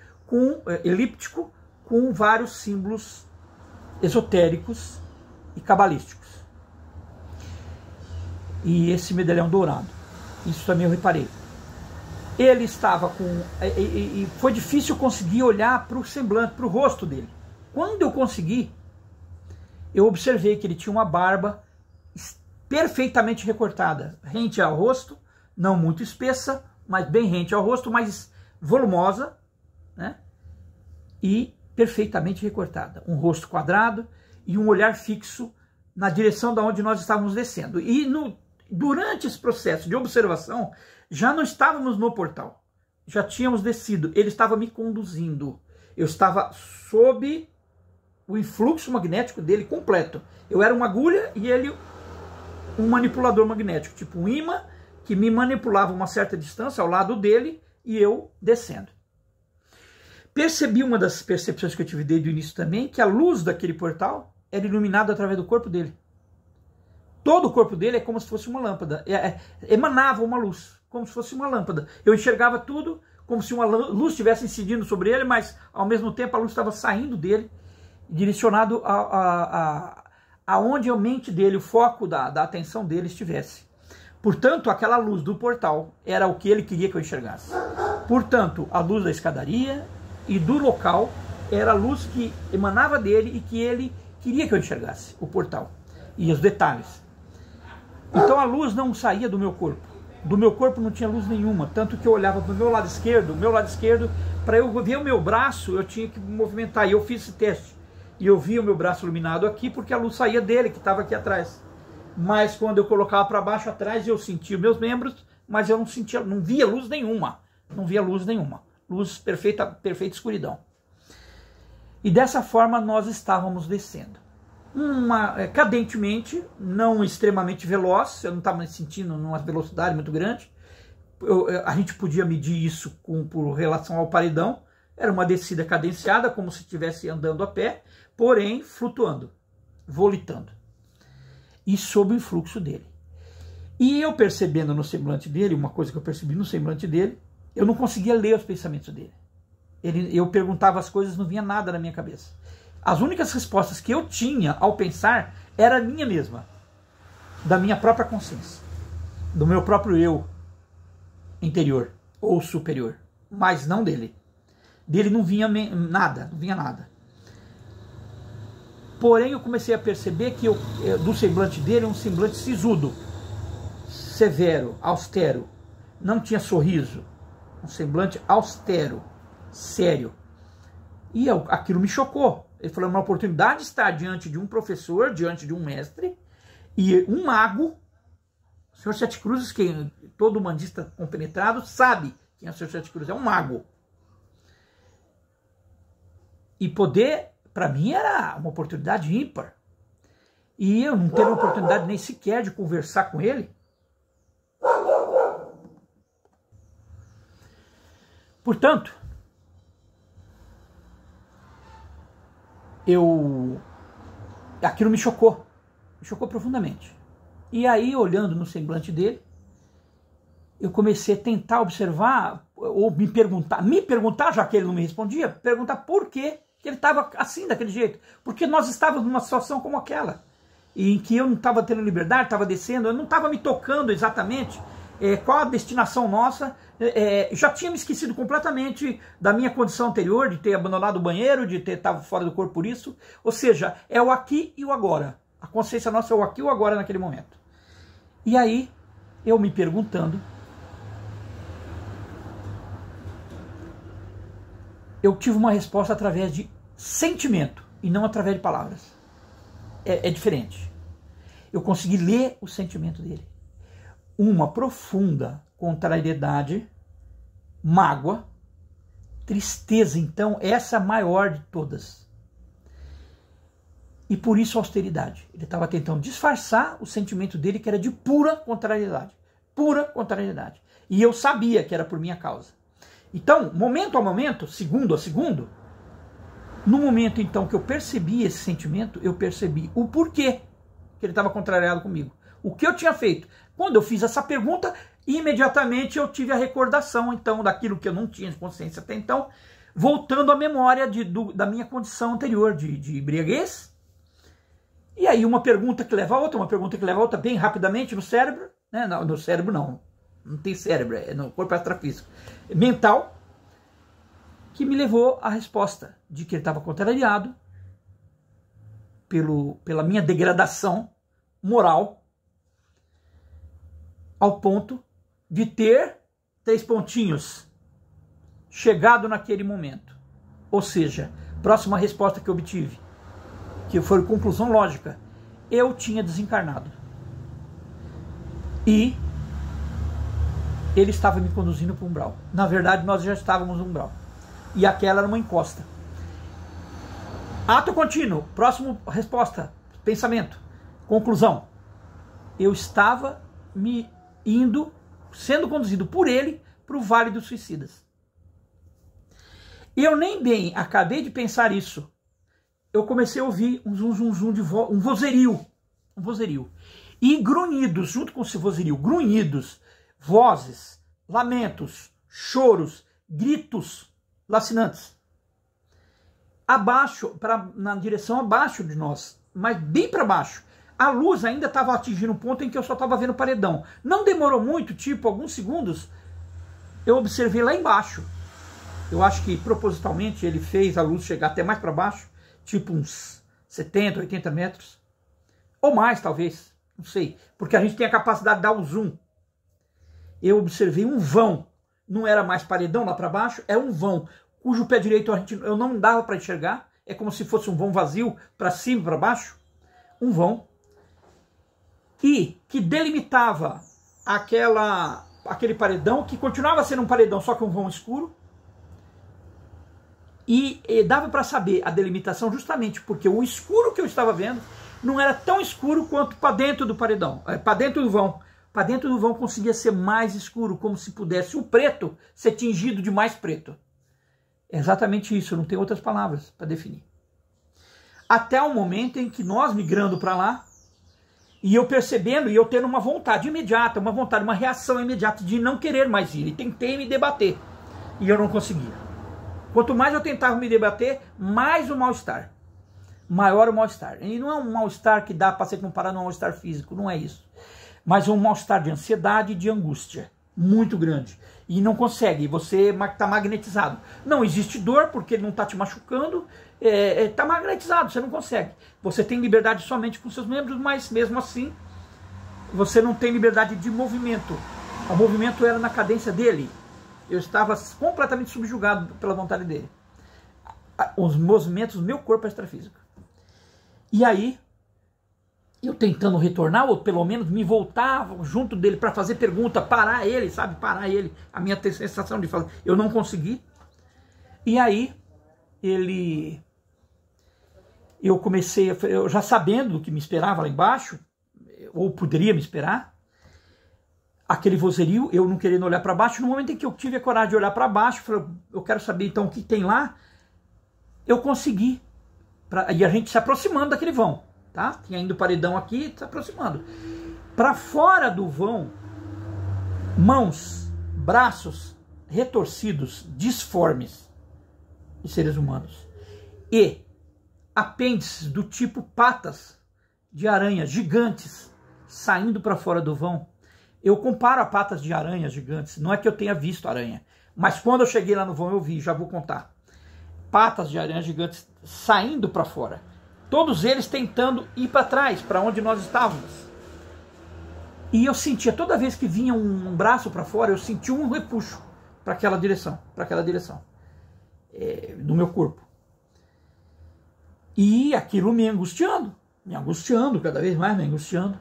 elíptico, com vários símbolos esotéricos e cabalísticos. E esse medalhão dourado. Isso também eu reparei. Ele estava com... E foi difícil conseguir olhar para o semblante, para o rosto dele. Quando eu consegui, eu observei que ele tinha uma barba perfeitamente recortada, rente ao rosto, não muito espessa, mas bem rente ao rosto, mais volumosa, né? E perfeitamente recortada. Um rosto quadrado e um olhar fixo na direção da onde nós estávamos descendo. E durante esse processo de observação, já não estávamos no portal. Já tínhamos descido. Ele estava me conduzindo. Eu estava sob o influxo magnético dele completo. Eu era uma agulha e ele um manipulador magnético, tipo um imã, que me manipulava uma certa distância ao lado dele e eu descendo. Percebi uma das percepções que eu tive desde o início também, que a luz daquele portal era iluminada através do corpo dele. Todo o corpo dele é como se fosse uma lâmpada. Emanava uma luz, como se fosse uma lâmpada. Eu enxergava tudo como se uma luz estivesse incidindo sobre ele, mas ao mesmo tempo a luz estava saindo dele, direcionado aonde a mente dele, o foco da atenção dele estivesse. Portanto, aquela luz do portal era o que ele queria que eu enxergasse. Portanto, a luz da escadaria e do local era a luz que emanava dele e que ele queria que eu enxergasse, o portal e os detalhes. Então a luz não saía do meu corpo, Do meu corpo não tinha luz nenhuma, tanto que eu olhava para o meu lado esquerdo, para eu ver o meu braço, eu tinha que movimentar, e eu fiz esse teste. E eu via o meu braço iluminado aqui, porque a luz saía dele, que estava aqui atrás. Mas quando eu colocava para baixo atrás, eu sentia meus membros, mas eu não via luz nenhuma. Não via luz nenhuma. Luz perfeita, perfeita escuridão. E dessa forma nós estávamos descendo. Cadentemente, não extremamente veloz, eu não estava me sentindo numa velocidade muito grande. A gente podia medir isso por relação ao paredão. Era uma descida cadenciada, como se estivesse andando a pé, porém flutuando, volitando. E sob o influxo dele. E eu percebendo no semblante dele, uma coisa que eu percebi no semblante dele, eu não conseguia ler os pensamentos dele. Eu perguntava as coisas, não vinha nada na minha cabeça. As únicas respostas que eu tinha ao pensar era a minha mesma, da minha própria consciência, do meu próprio eu interior ou superior, mas não dele. Dele não vinha nada, não vinha nada. Porém, eu comecei a perceber que do semblante dele, um semblante sisudo, severo, austero. Não tinha sorriso. Um semblante austero, sério. E aquilo me chocou. Ele falou, uma oportunidade de estar diante de um professor, diante de um mestre, e um mago. O Senhor Sete Cruzes, que todo humanista compenetrado sabe quem é o Senhor Sete Cruzes, é um mago. E poder, para mim, era uma oportunidade ímpar. E eu não ter a oportunidade nem sequer de conversar com ele. Portanto, aquilo me chocou profundamente. E aí, olhando no semblante dele, eu comecei a tentar observar, ou me perguntar, já que ele não me respondia, perguntar por que ele estava assim, daquele jeito. Porque nós estávamos numa situação como aquela, em que eu não estava tendo liberdade, estava descendo, eu não estava me tocando exatamente qual a destinação nossa. Já tinha me esquecido completamente da minha condição anterior, de ter abandonado o banheiro, de ter estado fora do corpo por isso. Ou seja, é o aqui e o agora. A consciência nossa é o aqui e o agora naquele momento. E aí, eu me perguntando, eu tive uma resposta através de sentimento e não através de palavras. É diferente. Eu consegui ler o sentimento dele. Uma profunda contrariedade, mágoa, tristeza, então, essa maior de todas. E por isso a austeridade. Ele estava tentando disfarçar o sentimento dele, que era de pura contrariedade. Pura contrariedade. E eu sabia que era por minha causa. Então, momento a momento, segundo a segundo, no momento então que eu percebi esse sentimento, eu percebi o porquê que ele estava contrariado comigo. O que eu tinha feito? Quando eu fiz essa pergunta, imediatamente eu tive a recordação então daquilo que eu não tinha consciência até então, voltando à memória da minha condição anterior de embriaguez. E aí uma pergunta que leva a outra, uma pergunta que leva a outra, bem rapidamente no cérebro, né? Não, no cérebro não tem cérebro, é no corpo extrafísico, mental, que me levou à resposta de que ele estava contrariado pela minha degradação moral, ao ponto de ter 3 pontinhos chegado naquele momento. Ou seja, próxima resposta que eu obtive, que foi conclusão lógica, eu tinha desencarnado. E ele estava me conduzindo para o umbral. Na verdade, nós já estávamos no umbral. E aquela era uma encosta. Ato contínuo. Próxima resposta. Pensamento. Conclusão. Eu estava sendo conduzido por ele para o Vale dos Suicidas. Eu nem bem acabei de pensar isso. Eu comecei a ouvir um zum de voz, um vozerio. E grunhidos, junto com esse vozerio, grunhidos, vozes, lamentos, choros, gritos lacinantes. Abaixo, na direção abaixo de nós, mas bem para baixo. A luz ainda estava atingindo um ponto em que eu só estava vendo o paredão. Não demorou muito, tipo alguns segundos, eu observei lá embaixo. Eu acho que propositalmente ele fez a luz chegar até mais para baixo, tipo uns 70, 80 metros. Ou mais, talvez, não sei. Porque a gente tem a capacidade de dar o zoom. eu observei um vão. Não era mais paredão lá para baixo, era um vão, cujo pé direito eu não dava para enxergar. É como se fosse um vão vazio, para cima e para baixo. Um vão. E que delimitava aquele paredão, que continuava sendo um paredão, só que um vão escuro. E dava para saber a delimitação justamente porque o escuro que eu estava vendo não era tão escuro quanto para dentro do paredão, para dentro do vão. Para dentro do vão conseguia ser mais escuro, como se pudesse o preto ser tingido de mais preto. É exatamente isso, não tem outras palavras para definir. Até o momento em que nós migrando para lá, e eu percebendo, e eu tendo uma vontade imediata, uma reação imediata de não querer mais ir. E tentei me debater, e eu não conseguia. Quanto mais eu tentava me debater, mais o mal-estar. Maior o mal-estar. E não é um mal-estar que dá para ser comparado a um mal-estar físico, não é isso. Mas é um mal-estar de ansiedade e de angústia, muito grande. E não consegue, você está magnetizado. Não existe dor, porque ele não está te machucando, está magnetizado, você não consegue. Você tem liberdade somente com seus membros, mas mesmo assim, você não tem liberdade de movimento. O movimento era na cadência dele. Eu estava completamente subjugado pela vontade dele. Os movimentos do meu corpo extrafísico. E aí, eu tentando retornar, ou pelo menos me voltar junto dele para fazer pergunta, parar ele, sabe? Parar ele. A minha sensação de falar, eu não consegui. E aí, eu comecei, eu já sabendo do que me esperava lá embaixo, ou poderia me esperar, aquele vozerio, eu não querendo olhar para baixo. No momento em que eu tive a coragem de olhar para baixo, falei, eu quero saber então o que tem lá, eu consegui. E a gente se aproximando daquele vão, tá? Tinha ainda o paredão aqui, se aproximando. Para fora do vão, mãos, braços retorcidos, disformes de seres humanos. E apêndices do tipo patas de aranha gigantes saindo para fora do vão. Eu comparo a patas de aranhas gigantes, não é que eu tenha visto aranha, mas quando eu cheguei lá no vão eu vi, já vou contar. Patas de aranhas gigantes saindo para fora. Todos eles tentando ir para trás, para onde nós estávamos. E eu sentia, toda vez que vinha um braço para fora, eu sentia um repuxo para aquela direção, do meu corpo. E aquilo me angustiando, cada vez mais me angustiando.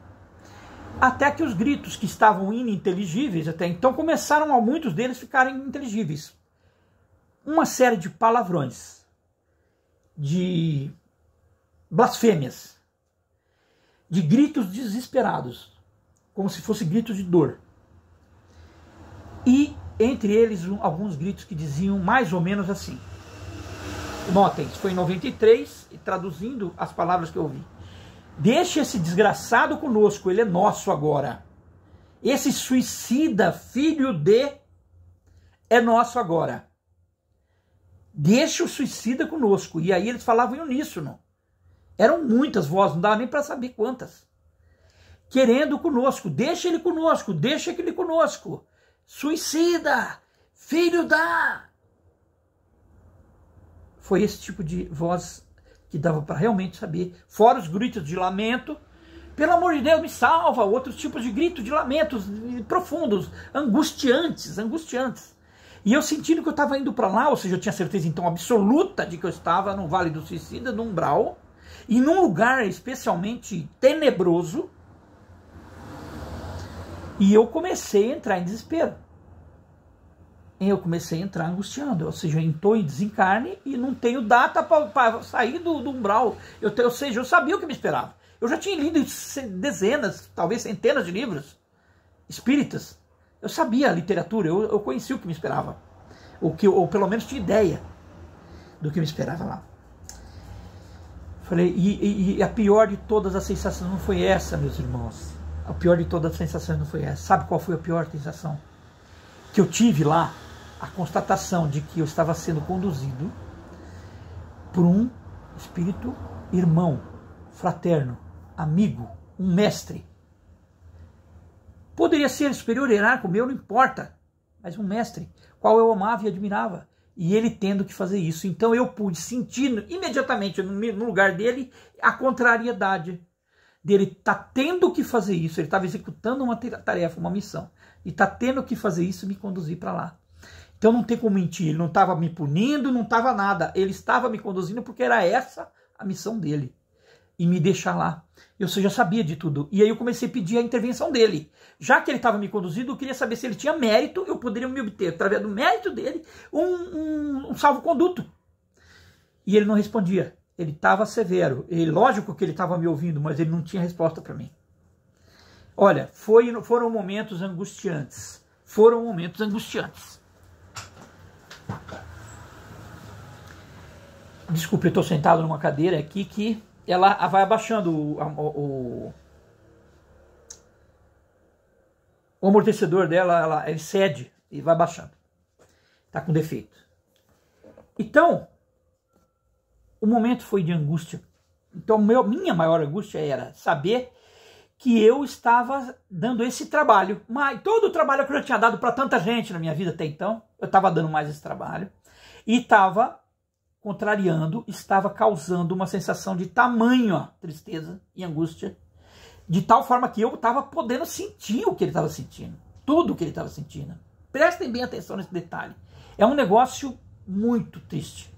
Até que os gritos que estavam ininteligíveis até então começaram a muitos deles ficarem inteligíveis. Uma série de palavrões, de blasfêmias, de gritos desesperados, como se fossem gritos de dor. E entre eles alguns gritos que diziam mais ou menos assim. Notem, isso foi em 93, e traduzindo as palavras que eu ouvi. Deixe esse desgraçado conosco, ele é nosso agora. Esse suicida, filho de, é nosso agora. Deixe o suicida conosco. E aí eles falavam em uníssono. Eram muitas vozes, não dava nem para saber quantas. Querendo conosco, deixa ele conosco, deixa ele conosco. Suicida, filho da... Foi esse tipo de voz que dava para realmente saber. Fora os gritos de lamento. Pelo amor de Deus, me salva. Outros tipos de gritos de lamentos profundos, angustiantes. E eu sentindo que eu estava indo para lá, ou seja, eu tinha certeza então absoluta de que eu estava no Vale do Suicida, no umbral, e num lugar especialmente tenebroso. E eu comecei a entrar em desespero. Eu comecei a entrar angustiando, ou seja, eu estou em desencarne e não tenho data para sair do umbral. Ou seja, eu sabia o que me esperava. Eu já tinha lido dezenas, talvez centenas de livros espíritas. Eu sabia a literatura, eu conhecia o que me esperava. Ou pelo menos tinha ideia do que me esperava lá. Falei, e a pior de todas as sensações não foi essa, meus irmãos. A pior de todas as sensações não foi essa. Sabe qual foi a pior sensação? Que eu tive lá a constatação de que eu estava sendo conduzido por um espírito irmão, fraterno, amigo, um mestre. Poderia ser superior hierárquico meu, não importa, mas um mestre, qual eu amava e admirava. E ele tendo que fazer isso. Então eu pude sentir imediatamente no lugar dele a contrariedade dele tá tendo que fazer isso, ele estava executando uma tarefa, uma missão, e tá tendo que fazer isso e me conduzir para lá. Então não tem como mentir, ele não estava me punindo, não estava nada, ele estava me conduzindo porque era essa a missão dele, e me deixar lá. Eu já sabia de tudo, e aí eu comecei a pedir a intervenção dele. Já que ele estava me conduzindo, eu queria saber se ele tinha mérito, eu poderia me obter, através do mérito dele, um salvo-conduto. E ele não respondia. Ele estava severo. Lógico que ele estava me ouvindo, mas ele não tinha resposta para mim. Olha, foram momentos angustiantes. Foram momentos angustiantes. Desculpe, eu estou sentado numa cadeira aqui que ela vai abaixando o amortecedor dela, ele cede e vai baixando. Está com defeito. Então, o momento foi de angústia. Então, minha maior angústia era saber que eu estava dando esse trabalho. Mas todo o trabalho que eu já tinha dado para tanta gente na minha vida até então, eu estava dando mais esse trabalho. E estava contrariando, estava causando uma sensação de tamanha tristeza e angústia. De tal forma que eu estava podendo sentir o que ele estava sentindo. Tudo o que ele estava sentindo. Prestem bem atenção nesse detalhe. É um negócio muito triste.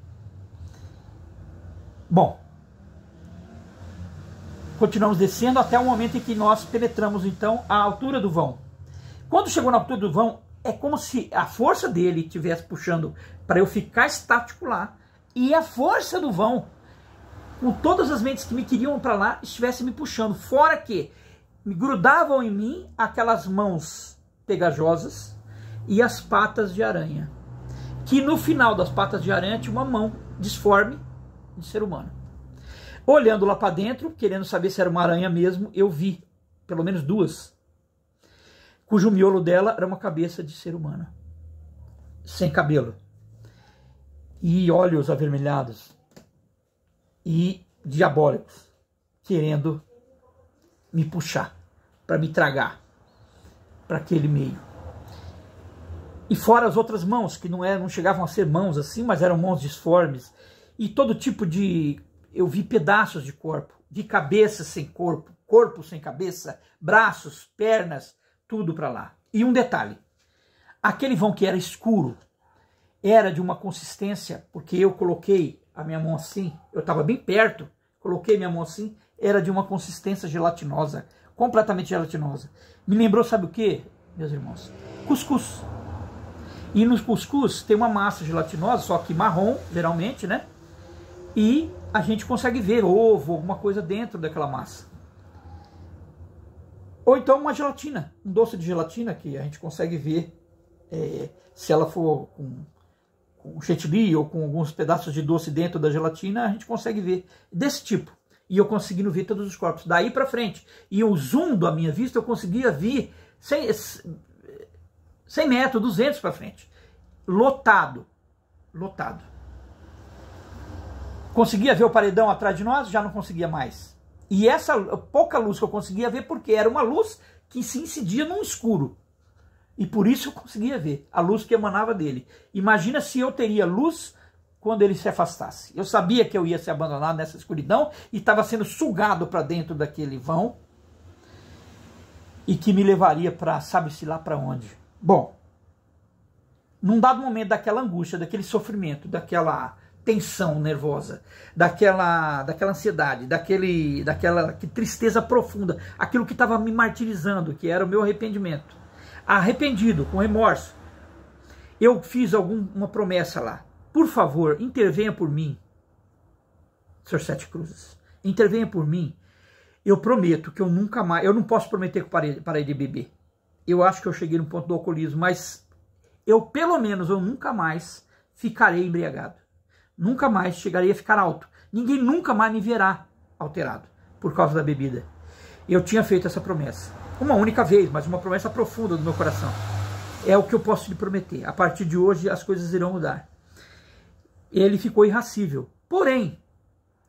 Bom, continuamos descendo até o momento em que nós penetramos, então, a altura do vão. Quando chegou na altura do vão, é como se a força dele estivesse puxando para eu ficar estático lá, e a força do vão, com todas as mentes que me queriam para lá, estivesse me puxando. Fora que me grudavam em mim aquelas mãos pegajosas e as patas de aranha. Que no final das patas de aranha tinha uma mão disforme de ser humano. Olhando lá para dentro, querendo saber se era uma aranha mesmo, eu vi pelo menos duas, cujo miolo dela era uma cabeça de ser humano, sem cabelo, e olhos avermelhados e diabólicos, querendo me puxar, para me tragar para aquele meio. E fora as outras mãos, que não chegavam a ser mãos assim, mas eram mãos disformes, e todo tipo de... Eu vi pedaços de corpo, vi cabeça sem corpo, corpo sem cabeça, braços, pernas, tudo para lá. E um detalhe, aquele vão que era escuro, era de uma consistência, porque eu coloquei a minha mão assim, eu estava bem perto, coloquei minha mão assim, era de uma consistência gelatinosa, completamente gelatinosa. Me lembrou, sabe o que, meus irmãos? Cuscuz. E no cuscuz tem uma massa gelatinosa, só que marrom, geralmente, né? E a gente consegue ver ovo, alguma coisa dentro daquela massa. Ou então uma gelatina, um doce de gelatina, que a gente consegue ver se ela for com chantilly ou com alguns pedaços de doce dentro da gelatina, a gente consegue ver desse tipo. E eu conseguindo ver todos os corpos. Daí para frente. E o zoom da minha vista eu conseguia ver 100 metros, 200 para frente. Lotado. Lotado. Conseguia ver o paredão atrás de nós? Já não conseguia mais. E essa pouca luz que eu conseguia ver, porque era uma luz que se incidia num escuro. E por isso eu conseguia ver a luz que emanava dele. Imagina se eu teria luz quando ele se afastasse. Eu sabia que eu ia ser abandonado nessa escuridão e estava sendo sugado para dentro daquele vão e que me levaria para sabe-se lá para onde. Bom, num dado momento daquela angústia, daquele sofrimento, daquela tensão nervosa, daquela ansiedade, daquela tristeza profunda, aquilo que estava me martirizando, que era o meu arrependimento. Arrependido, com remorso, eu fiz uma promessa lá. Por favor, intervenha por mim, Sr. Sete Cruzes. Intervenha por mim. Eu prometo que eu nunca mais... Eu não posso prometer que parei de beber. Eu acho que eu cheguei no ponto do alcoolismo, mas pelo menos, eu nunca mais ficarei embriagado. Nunca mais chegarei a ficar alto. Ninguém nunca mais me verá alterado por causa da bebida. Eu tinha feito essa promessa. Uma única vez, mas uma promessa profunda do meu coração. É o que eu posso lhe prometer. A partir de hoje as coisas irão mudar. Ele ficou irracível. Porém,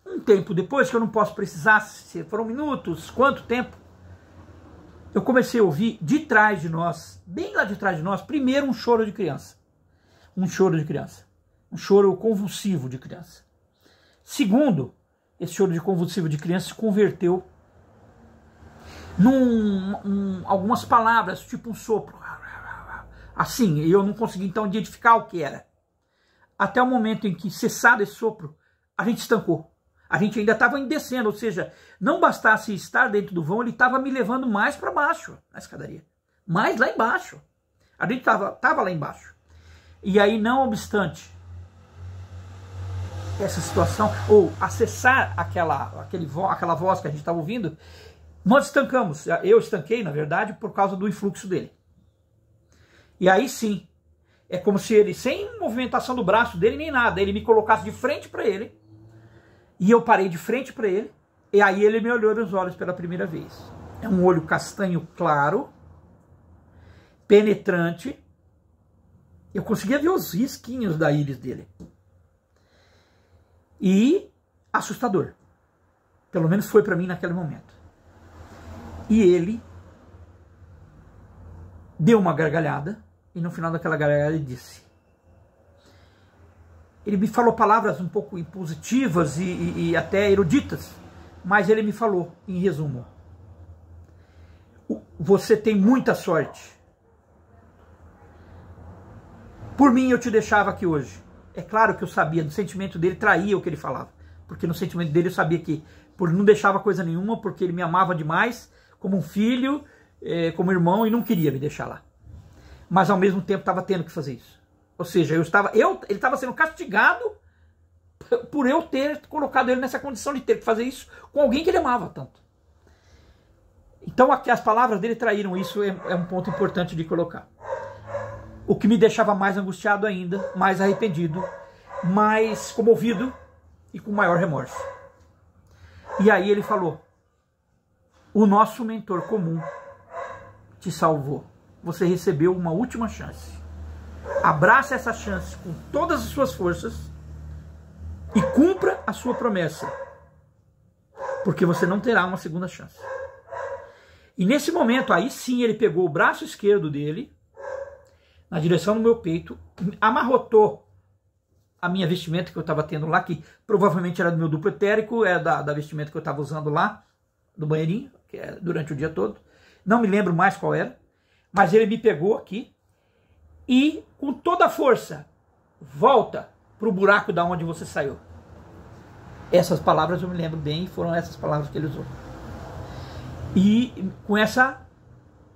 um tempo depois, que eu não posso precisar, se foram minutos, quanto tempo, eu comecei a ouvir de trás de nós, bem lá de trás de nós, primeiro um choro de criança. Um choro de criança. Um choro convulsivo de criança. Segundo, esse choro de convulsivo de criança se converteu algumas palavras, tipo um sopro. Assim, eu não consegui então identificar o que era. Até o momento em que, cessado esse sopro, a gente estancou. A gente ainda estava descendo, ou seja, não bastasse estar dentro do vão, ele estava me levando mais para baixo na escadaria. Mais lá embaixo. A gente estava lá embaixo. E aí, não obstante essa situação, ou acessar aquela voz que a gente estava ouvindo, nós estancamos. Eu estanquei, na verdade, por causa do influxo dele. E aí sim, é como se ele, sem movimentação do braço dele nem nada, ele me colocasse de frente para ele, e eu parei de frente para ele, e aí ele me olhou nos olhos pela primeira vez. É um olho castanho claro, penetrante. Eu conseguia ver os risquinhos da íris dele. E assustador. Pelo menos foi para mim naquele momento. E ele deu uma gargalhada, e no final daquela gargalhada ele disse... Ele me falou palavras um pouco impositivas e até eruditas, mas ele me falou, em resumo: você tem muita sorte. Por mim eu te deixava aqui hoje. É claro que eu sabia, no sentimento dele traía o que ele falava, porque no sentimento dele eu sabia que não deixava coisa nenhuma, porque ele me amava demais, como um filho, como irmão, e não queria me deixar lá. Mas ao mesmo tempo estava tendo que fazer isso. Ou seja, ele estava sendo castigado por eu ter colocado ele nessa condição de ter que fazer isso com alguém que ele amava tanto. Então as palavras dele traíram isso, é um ponto importante de colocar. O que me deixava mais angustiado ainda, mais arrependido, mais comovido e com maior remorso. E aí ele falou: o nosso mentor comum te salvou. Você recebeu uma última chance. Abrace essa chance com todas as suas forças e cumpra a sua promessa, porque você não terá uma segunda chance. E nesse momento, aí sim, ele pegou o braço esquerdo dele na direção do meu peito, amarrotou a minha vestimenta que eu estava tendo lá, que provavelmente era do meu duplo etérico, era da vestimenta que eu estava usando lá, do banheirinho, que é durante o dia todo. Não me lembro mais qual era, mas ele me pegou aqui e, com toda a força, volta para o buraco da onde você saiu. Essas palavras eu me lembro bem, foram essas palavras que ele usou. E com essa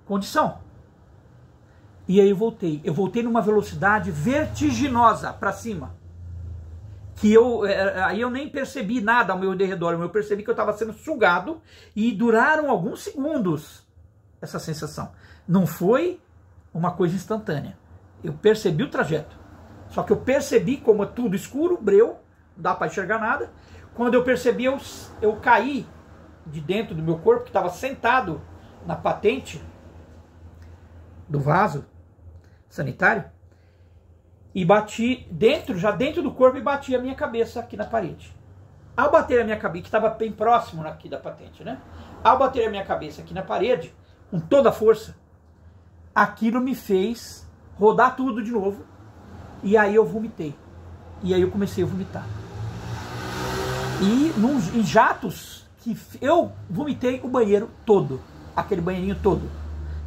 condição. E aí eu voltei numa velocidade vertiginosa para cima. Que aí eu nem percebi nada ao meu derredor, eu percebi que eu estava sendo sugado e duraram alguns segundos essa sensação. Não foi uma coisa instantânea. Eu percebi o trajeto. Só que eu percebi, como é tudo escuro, breu, não dá para enxergar nada. Quando eu percebi, eu caí de dentro do meu corpo, que estava sentado na patente do vaso sanitário, e bati já dentro do corpo, e bati a minha cabeça aqui na parede. Ao bater a minha cabeça, que estava bem próximo aqui da patente, né? Ao bater a minha cabeça aqui na parede, com toda a força, aquilo me fez rodar tudo de novo, e aí eu vomitei. E aí eu comecei a vomitar. E em jatos, que eu vomitei o banheiro todo, aquele banheirinho todo.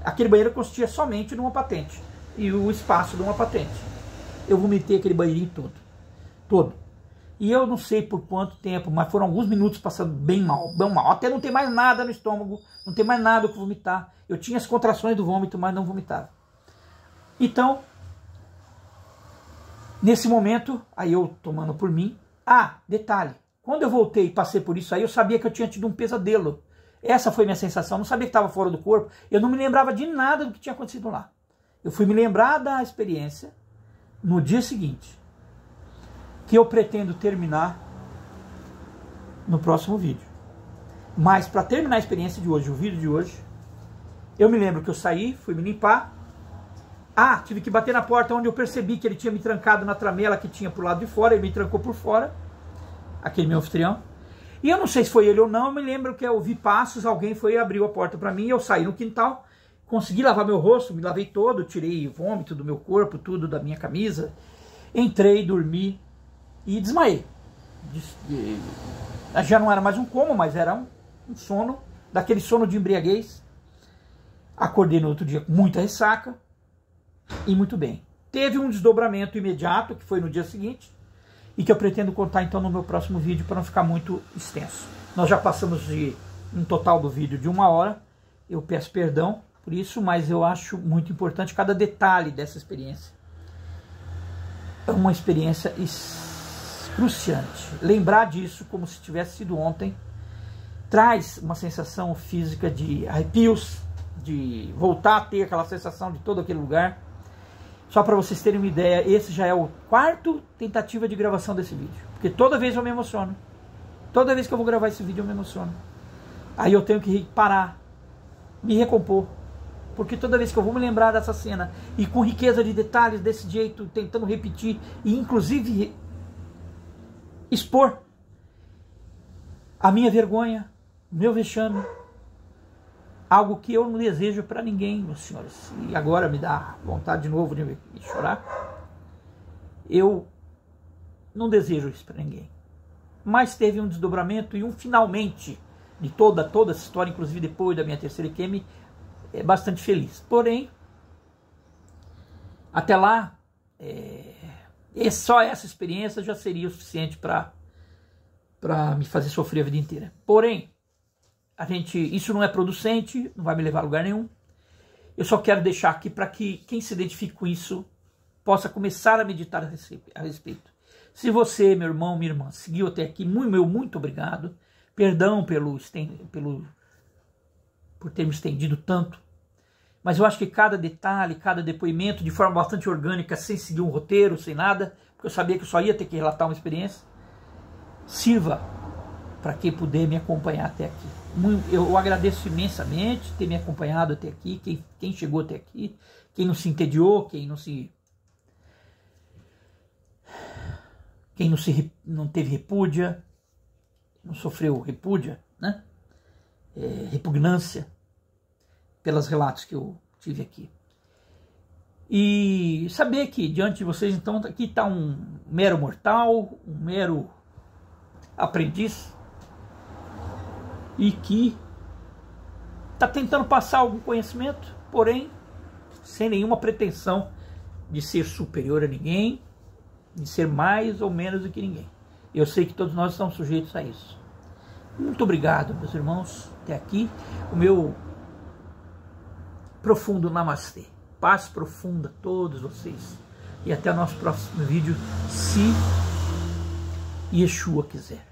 Aquele banheiro consistia somente numa patente, e o espaço de uma patente. Eu vomitei aquele banheirinho todo. E eu não sei por quanto tempo, mas foram alguns minutos passando bem mal. Até não tem mais nada no estômago, não tem mais nada que vomitar. Eu tinha as contrações do vômito, mas não vomitava. Então, nesse momento, aí eu tomando por mim. Detalhe, quando eu voltei e passei por isso aí, eu sabia que eu tinha tido um pesadelo. Essa foi minha sensação, eu não sabia que estava fora do corpo, eu não me lembrava de nada do que tinha acontecido lá. Eu fui me lembrar da experiência no dia seguinte, que eu pretendo terminar no próximo vídeo. Mas para terminar a experiência de hoje, o vídeo de hoje, eu me lembro que eu saí, fui me limpar. Tive que bater na porta, onde eu percebi que ele tinha me trancado na tramela que tinha pro lado de fora, ele me trancou por fora, aquele meu anfitrião. E eu não sei se foi ele ou não, eu me lembro que eu ouvi passos, alguém foi e abriu a porta para mim, eu saí no quintal, consegui lavar meu rosto, me lavei todo, tirei vômito do meu corpo, tudo da minha camisa, entrei, dormi e desmaiei. Já não era mais um coma, mas era um sono, daquele sono de embriaguez, Acordei no outro dia com muita ressaca e muito bem. Teve um desdobramento imediato, que foi no dia seguinte, e que eu pretendo contar então no meu próximo vídeo para não ficar muito extenso. Nós já passamos de um total do vídeo de 1 hora, eu peço perdão por isso, mas eu acho muito importante cada detalhe dessa experiência. É uma experiência excruciante. Lembrar disso como se tivesse sido ontem traz uma sensação física de arrepios, de voltar a ter aquela sensação de todo aquele lugar. Só para vocês terem uma ideia, esse já é o 4ª tentativa de gravação desse vídeo. Porque toda vez eu me emociono. Toda vez que eu vou gravar esse vídeo eu me emociono. Aí eu tenho que parar, me recompor. Porque toda vez que eu vou me lembrar dessa cena, e com riqueza de detalhes desse jeito, tentando repetir, e inclusive expor a minha vergonha, o meu vexame, algo que eu não desejo para ninguém, meus senhores. E agora me dá vontade de novo de chorar. Eu não desejo isso para ninguém. Mas teve um desdobramento e um finalmente de toda essa história, inclusive depois da minha terceira IQM, é bastante feliz. Porém, até lá, só essa experiência já seria o suficiente para me fazer sofrer a vida inteira. Porém, isso não é producente, não vai me levar a lugar nenhum. Eu só quero deixar aqui para que quem se identifique com isso possa começar a meditar a respeito. Se você, meu irmão, minha irmã, seguiu até aqui, muito obrigado. Perdão por ter me estendido tanto. Mas eu acho que cada detalhe, cada depoimento, de forma bastante orgânica, sem seguir um roteiro, sem nada, porque eu sabia que eu só ia ter que relatar uma experiência, sirva para quem puder me acompanhar até aqui. Eu agradeço imensamente ter me acompanhado até aqui, quem chegou até aqui, quem não se entediou, quem não teve repúdia, não sofreu repúdia, né? Repugnância pelos relatos que eu tive aqui. E saber que diante de vocês, então, aqui está um mero mortal, um mero aprendiz, e que está tentando passar algum conhecimento, porém sem nenhuma pretensão de ser superior a ninguém, de ser mais ou menos do que ninguém. Eu sei que todos nós estamos sujeitos a isso. Muito obrigado, meus irmãos, até aqui. O meu profundo namastê. Paz profunda a todos vocês. E até o nosso próximo vídeo, se Yeshua quiser.